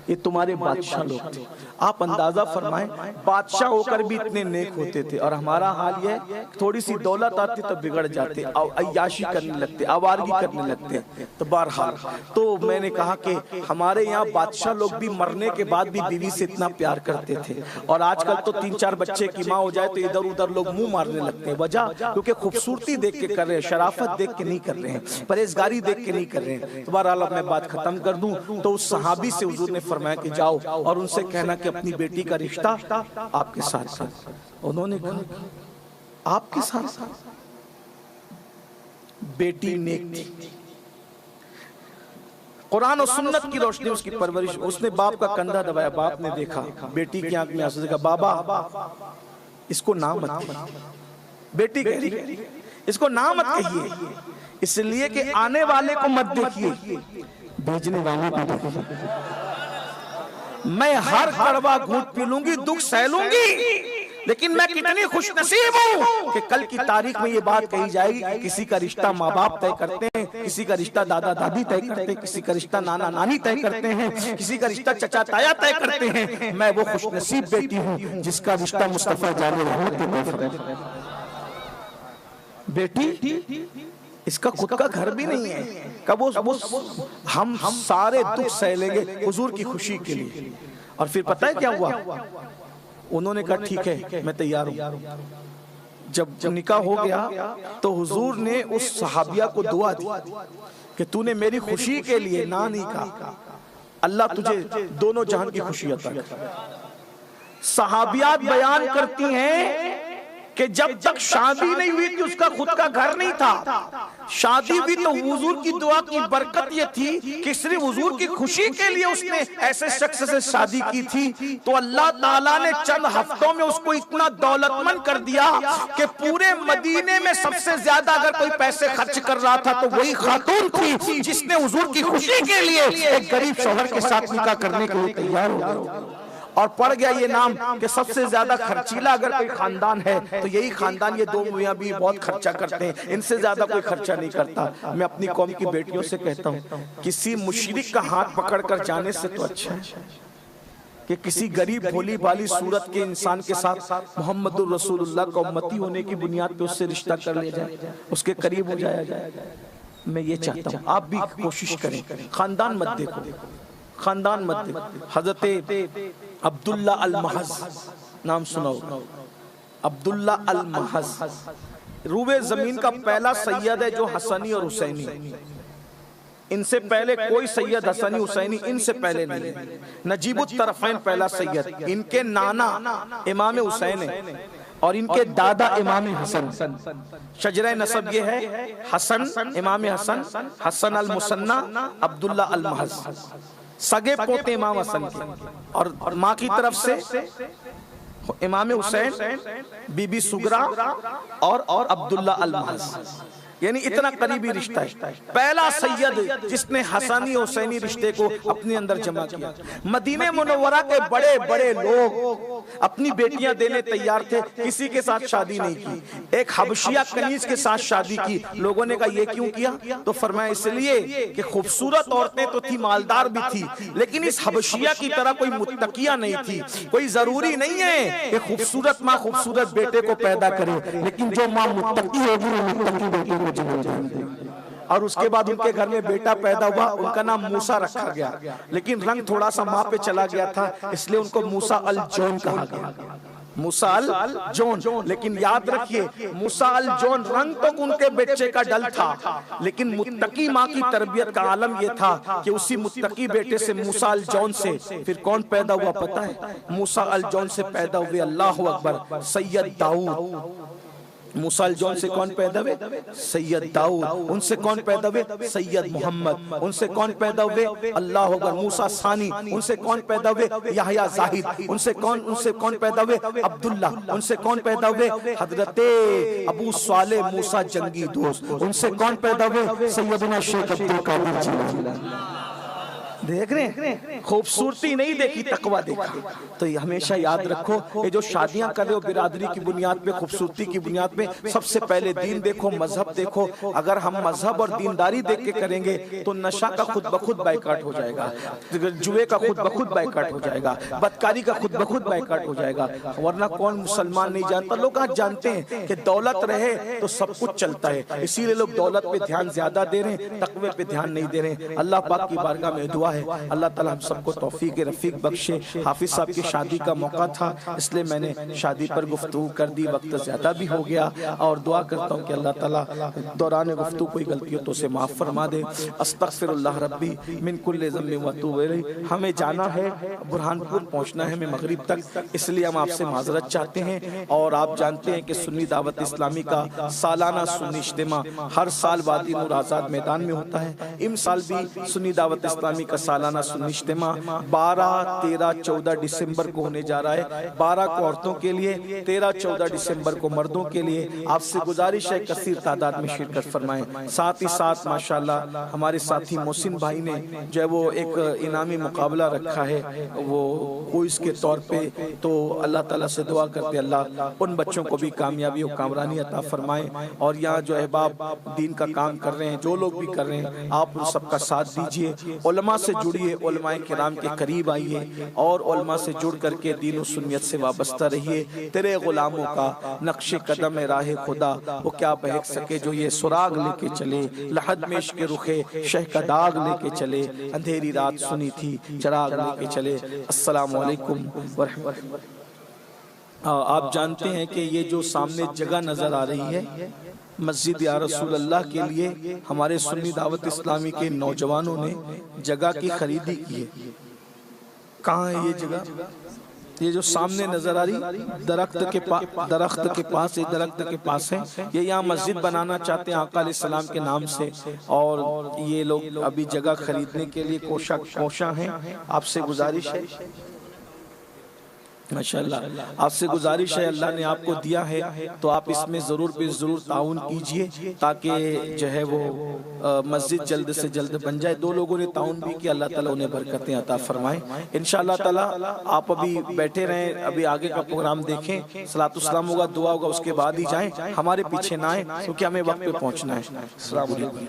ये तुम्हारे बादशाह लोग थे। आप अंदाजा फरमाएं, बादशाह होकर भी इतने नेक होते थे। और हमारा हाल ये है, थोड़ी सी दौलत आती तो बिगड़ जाते, अय्याशी करने लगते, आवारगी करने लगते। तो बहरहाल तो मैंने कहा कि हमारे यहाँ बादशाह लोग भी मरने के बाद भी बीवी से इतना प्यार करते थे। और आजकल तो 3-4 बच्चे की माँ हो जाए तो इधर उधर लोग मुंह मारने लगते हैं। वजह क्योंकि खूबसूरती देख के कर रहे हैं, शराफत देख के नहीं कर रहे हैं, परहेजगारी देख के नहीं कर रहे हैं। तो बहरहाल अब मैं बात खत्म कर दूं तो उस सहाबी से हुजूर ने फरमाया कि जाओ और उनसे कहना कि अपनी बेटी का रिश्ता आपके साथ था। उन्होंने कहा आपके साथ? बेटी नेक थी, कुरान और सुन्नत की रोशनी उसकी परवरिश। उसने बाप का कंधा दबाया, बाप ने देखा बेटी की आंख में आंसू, देखा बाबा इसको ना मत कहिए। बेटी कह रही इसको ना मत कहिए, इसलिए कि आने वाले को मत देखिए, भेजने वाले को देखिए। मैं हर कड़वा घूंट पी लूंगी, दुख सह लूंगी, लेकिन मैं कितनी खुशनसीब हूं कि कल की तारीख में ये बात कही जाएगी कि किसी का रिश्ता माँ बाप तय करते हैं, किसी का रिश्ता दादा दादी तय करते हैं, किसी का रिश्ता नाना नानी तय करते हैं, किसी का रिश्ता चचा ताया तय करते हैं। मैं वो खुशनसीब बेटी हूं जिसका रिश्ता मुस्तफा जाने बेटी इसका खुद का घर भी नहीं है। कब हम सारे दुख सह लेंगे हुजूर की खुशी के लिए। और फिर पता है क्या हुआ? उन्होंने कहा ठीक है मैं तैयार हूं। जब निकाह हो गया तो हुजूर ने उस सहाबिया को दुआ दी कि तूने मेरी खुशी के लिए ना नहीं कहा, अल्लाह तुझे दोनों जहान की खुशी अता करे। सहाबियात बयान करती हैं कि जब तक शादी नहीं हुई थी उसका खुद का घर नहीं था। शादी हुई तो हुजूर की दुआ की बरकत ये थी कि सिर्फ हुजूर की खुशी के लिए उसने ऐसे शख्स से शादी की थी, तो अल्लाह ताला ने चंद हफ्तों में उसको इतना दौलतमंद कर दिया कि पूरे मदीने में सबसे ज्यादा अगर कोई पैसे खर्च कर रहा था तो वही खातून थी जिसने हुजूर की खुशी के लिए एक गरीब शौहर के साथ निकाह करने के लिए तैयार हो गया। और पड़ गया ये नाम कि सबसे ज्यादा खर्चीला अगर कोई खानदान है तो यही खानदान। ये दो मियां भी बहुत खर्चा करते हैं, इनसे ज्यादा कोई खर्चा नहीं करता। मैं अपनी कौम की बेटियों से कहता हूँ, किसी मुशरिक का हाथ पकड़कर जाने से तो अच्छा है कि किसी गरीब भोली भाली सूरत के इंसान के साथ मोहम्मदुर रसूलुल्लाह का उम्मती होने की बुनियाद पे उससे रिश्ता कर ले जाए, उसके करीब हो जाया जाए। मैं ये चाहता हूँ आप भी कोशिश करें। खानदान मत देखो, खानदान मत देखो। हजरत अब्दुल्ला अल महज नाम सुनाओ, अब्दुल्ला अल महज रूबे जमीन का पहला सैयद है जो हसनी और हुसैनी। इनसे पहले कोई सैयद हसनी हुसैनी इनसे पहले नहीं है। नजीबुत तरफैन पहला सैयद, इनके नाना इमाम हुसैन है और इनके दादा इमाम हसन। शजरा नसब ये है हसन, इमाम हसन, हसन अल मुसन्ना, अब्दुल्ला अल महज, सगे पोते इमाम हसन के। और माँ की तरफ से इमाम हुसैन, बीबी सुगरा और अब्दुल्ला अल महज, यानी इतना करीबी रिश्ता है। पहला सैयद जिसने हसनी हुसैनी रिश्ते को अपने अंदर जमा किया। मदीने मुनव्वरा के बड़े बड़े लोग अपनी बेटियां देने तैयार थे, किसी के साथ शादी नहीं की। एक हबशिया कनीज के साथ शादी की। लोगों ने कहा ये क्यों किया? तो फरमाया इसलिए कि खूबसूरत औरतें तो थी, मालदार भी थी, लेकिन इस हबशिया की तरह कोई मुत्तकिया नहीं थी। कोई जरूरी नहीं है कि खूबसूरत माँ खूबसूरत बेटे को पैदा करे, लेकिन जो माँ मुत्तकी होगी वो मुत्तकी बेटे को। और उसके बाद उनके घर में बेटा पैदा हुआ, उनका नाम मूसा रखा गया, लेकिन रंग थोड़ा सा माँ पे चला गया था, इसलिए उनको मूसा अल जौन कहा गया। मूसा अल जौन। लेकिन याद रखिए मूसा अल जौन रंग तो उनके बच्चे का डल था, लेकिन मुत्तकी माँ की तरबियत का आलम यह था कि उसी मुत्तकी बेटे से मूसा अल जौन से फिर कौन पैदा हुआ पता है? मूसा अल जौन से पैदा हुए, अल्लाह अकबर, सैयद दाऊद। मूसा अल जौन से कौन पैदा हुए? सैयद दाऊद। उनसे कौन पैदा हुए? सैयद मोहम्मद। उनसे कौन पैदा हुए? अल्लाह अकबर, मूसा सानी। उनसे कौन पैदा हुए? यहया जाहिद। उनसे कौन पैदा हुए? अब्दुल्ला। उनसे कौन पैदा हुए? हजरते अबू साले मूसा जंगी दोस्त। उनसे कौन पैदा हुए? सैयदना शेख अब्दुल कादिर जिलानी। देख रहे हैं, खूबसूरती नहीं देखी, तकवा देखा। तो ये हमेशा याद रखो, ये जो शादियां कर रहे हो बिरादरी की बुनियाद पे, खूबसूरती की बुनियाद पे, सबसे पहले दीन देखो, मजहब देखो। अगर हम मजहब और दीनदारी देख के करेंगे तो नशा का खुद ब खुद बाइकाट हो जाएगा, जुए का खुद ब खुद बाइकाट हो जाएगा, बदकारी का खुद ब खुद बाइकाट हो जाएगा। वरना कौन मुसलमान नहीं जानता? लोग आज जानते हैं कि दौलत रहे तो सब कुछ चलता है, इसीलिए लोग दौलत पे ध्यान ज्यादा दे रहे हैं, तकवे पे ध्यान नहीं दे रहे। अल्लाह पाक की बारगाह में दुआ है, अल्लाह ताला हम सबको तौफीक रफीक बख्शे। हाफिज साहब की शादी का मौका था, इसलिए मैंने शादी पर गुफ्तगू कर दी, वक्त ज्यादा भी हो गया। और दुआ करता हूँ कि अल्लाह ताला दौरान गुफ्तगू कोई गलती हो तो उसे माफ फरमा दे। अस्तगफिरुल्लाह रब्बी मिन कुल्लि ज़म्बिन व अतूबु इलैह। हमें जाना है, बुरहानपुर पहुँचना है हमें मगरिब तक, इसलिए हम आपसे माजरत चाहते हैं। और आप जानते हैं कि सुन्नी दावत इस्लामी का सालाना सुन्नी इज्तिमा हर साल वादी नूर आज़ाद मैदान में होता है। इस साल भी सुन्नी दावत इस्लामी का सालाना सुन्नी इज्तिमा 12, 13, 14 दिसंबर को होने जा रहा है। 12 को औरतों के लिए, 13, 14 दिसंबर को मर्दों के लिए। आपसे गुजारिश है कसीर तादाद में शिरकत फरमाएं। साथ ही साथ माशाल्लाह हमारे साथी मोहसिन भाई ने जो है वो एक इनामी मुकाबला रखा है, वो क्विज के तौर पे। तो अल्लाह ताला से दुआ करते अल्लाह उन बच्चों को भी कामयाबी और कामरानी अता फरमाए। और यहाँ जो अहबाब दीन का काम कर रहे हैं, जो लोग भी कर रहे हैं, आप उन सबका साथ दीजिए। उलमा से जुड़िए, उलमाए किराम के करीब आइए और उलमा से जुड़ करके दीन और सुन्नियत से वाबस्ता रहिए। तेरे गुलामों का नक्शे कदम राह खुदा वो क्या बहक सके जो ये सुराग लेके चले, लहद में इश्क रुखे शह का दाग लेके चले, अंधेरी रात सुनी थी चराग लेके चले। अस्सलामु अलैकुम व रहमतुल्लाह। आप जानते हैं कि ये जो सामने जगह नजर आ रही है मस्जिद या रसूल अल्लाह के लिए हमारे सुन्नी दावत इस्लामी के नौजवानों ने जगह की खरीदी की है। कहाँ है ये जगह? ये जो सामने नजर आ रही दरख्त के पास है, ये यहाँ मस्जिद बनाना चाहते हैं आका अलैहिस्सलाम के नाम से, और ये लोग अभी जगह खरीदने के लिए कोशा हैं। आपसे गुजारिश है, माशाअल्लाह, आपसे गुजारिश है, अल्लाह ने आपको दिया है तो आप इसमें ज़रूर ताउन कीजिए ताकि जो है वो मस्जिद जल्द से जल्द बन जाए। 2 लोगों ने ताउन भी किया, अल्लाह ताला उन्हें बरकतें अता फरमाए इंशाअल्लाह ताला। आप अभी बैठे रहें, अभी आगे का प्रोग्राम देखें, सलातो सलाम होगा, दुआ होगा, उसके बाद ही जाएं, हमारे पीछे ना आए क्योंकि हमें वक्त पे पहुंचना है। अस्सलाम वालेकुम।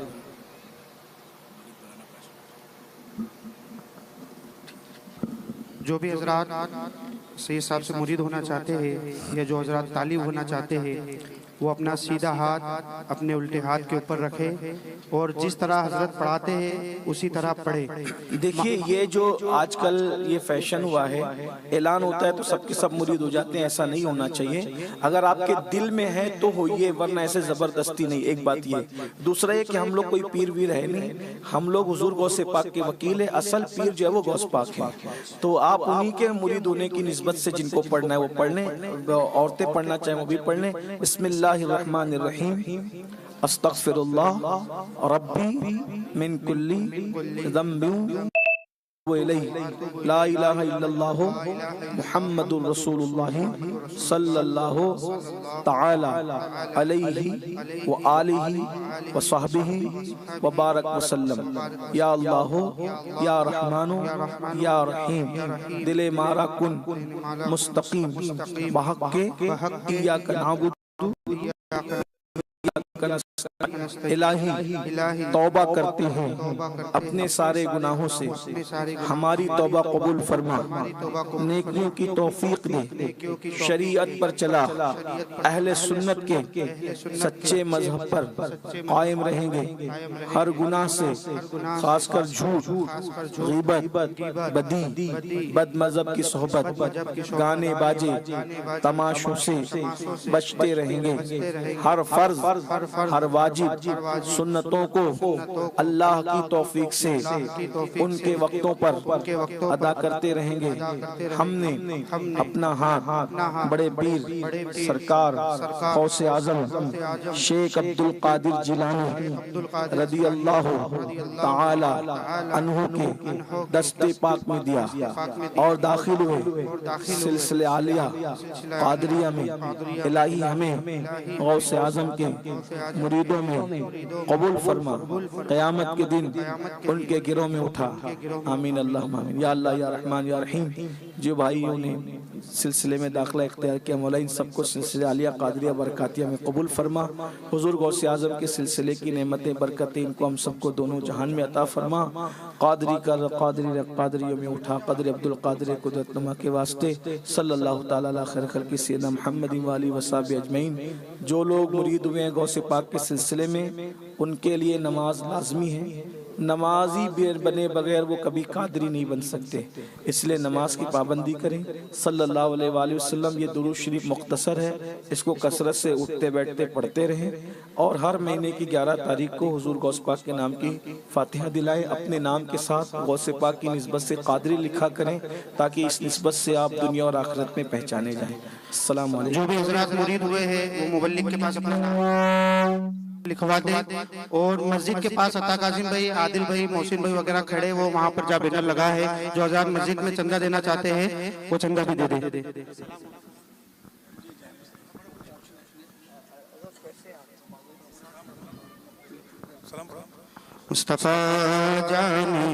जो भी हजरात सैयद साहब से मुरीद होना चाहते हैं या जो हजरात तालिब होना चाहते हैं वो अपना सीधा हाथ अपने उल्टे हाथ के ऊपर रखे और जिस तरह हजरत पढ़ाते हैं उसी तरह पढ़े। देखिए, ये जो आजकल ये फैशन हुआ है, ऐलान होता है तो सबके सब मुरीद हो जाते हैं, ऐसा नहीं होना चाहिए। अगर आपके दिल में है तो होइए, वरना ऐसे जबरदस्ती नहीं। एक बात ये, दूसरा ये कि हम लोग कोई पीर वीर है नहीं, हम लोग हुजूर गौसे पाक के वकील है। असल पीर जो है वो गौस पाक है, तो आप उन्हीं के मुरीद होने की निस्बत से जिनको पढ़ना है वो पढ़ लें, औरतें पढ़ना चाहें वो भी पढ़ लें। बिस्मिल्लाहिर्रहमानिर्रहीम, अस्तगफिरुल्लाह रब्बी मिन कुल्ली ज़ंबिन व इलैहि ला इलाहा इल्लल्लाहु मुहम्मदुर रसूलुल्लाह सल्लल्लाहु तआला अलैहि व आलिहि व सहबिहि व बारक वसल्लम। या अल्लाहु या रहमानु या रहीम, दिले मारा कुन मुस्तकीम बहक़ के इय्याका नअबुदु इलाही तौबा करते हैं अपने सारे गुनाहों से, हमारी तौबा कबूल फरमा, नेकियों की तौफीक दे, शरीयत पर चला अहले सुन्नत के सच्चे मजहब पर कायम रहेंगे, हर गुनाह से खासकर झूठ, गीबत, बदी, बद मजहब की सोहबत, गाने बाजे, तमाशों से बचते रहेंगे। हर फर्ज, हर वाजिब, सुन्नतों को अल्लाह की तौफीक से उनके वक्तों पर अदा करते रहेंगे। हमने अपना हाथ बड़े पीर सरकार गौसे आजम शेख अब्दुल कादिर जिलानी रदी अल्लाह ताला अन्हु के दस्ते पाक में दिया और दाखिल हुए सिलसिले आलिया कादरिया में। इलाही हमें गौसे आजम के मुरीदों में कबूल फरमा, क़यामत के दिन उनके गिरोह में उठा। आमीन अल्लाह आमीन। या अल्लाह या रहमान या रहीम, जो भाइयों ने सिलसिले में दाखिला इख्तियार किया, मौला इन सबको सिलसिले आलिया कादरिया बरकातिया में कबूल फरमा। हुजूर गौसे आज़म के सिलसिले की नेमतें बरकतें इनको हम सबको दोनों जहान में अता फरमा। कादरियों में उठा कदर अब्दुल कादिर कुदरतनुमा के वास्ते सल्लल्लाहु ताला अला खैर खल्क़ि सय्यिदना मुहम्मदिन व आलिहि व सहाबिहि अजमईन। जो लोग मुरीद हुए हैं गौसे पाक के सिलसिले में, उनके लिए नमाज लाजमी है। नमाजी बने बगैर वो कभी कादरी नहीं बन सकते, इसलिए नमाज की पाबंदी करें। सल्लल्लाहु अलैहि वसल्लम, ये दुरूद शरीफ मुख्तसर है, इसको कसरत से उठते बैठते पढ़ते रहें और हर महीने की 11 तारीख को हुजूर गौस पाक के नाम की फातिहा दिलाएं। अपने नाम के साथ गौसे पाक की निस्बत से कादरी लिखा करें ताकि इस निस्बत से आप दुनिया और आखिरत में पहचाने जाएं। अस्सलाम वालेकुम। जो भी हजरात मुरीद हुए हैं वो मुबल्लिग के पास अपना नाम लिखवा दे और मस्जिद के पास अता काजिम भाई, आदिल भाई, मोहसिन भाई वगैरह खड़े, वो वहाँ पर जा बैनर लगा है। जो हजरात मस्जिद में चंदा देना चाहते हैं वो चंदा भी दे दे। मुस्तफा जाने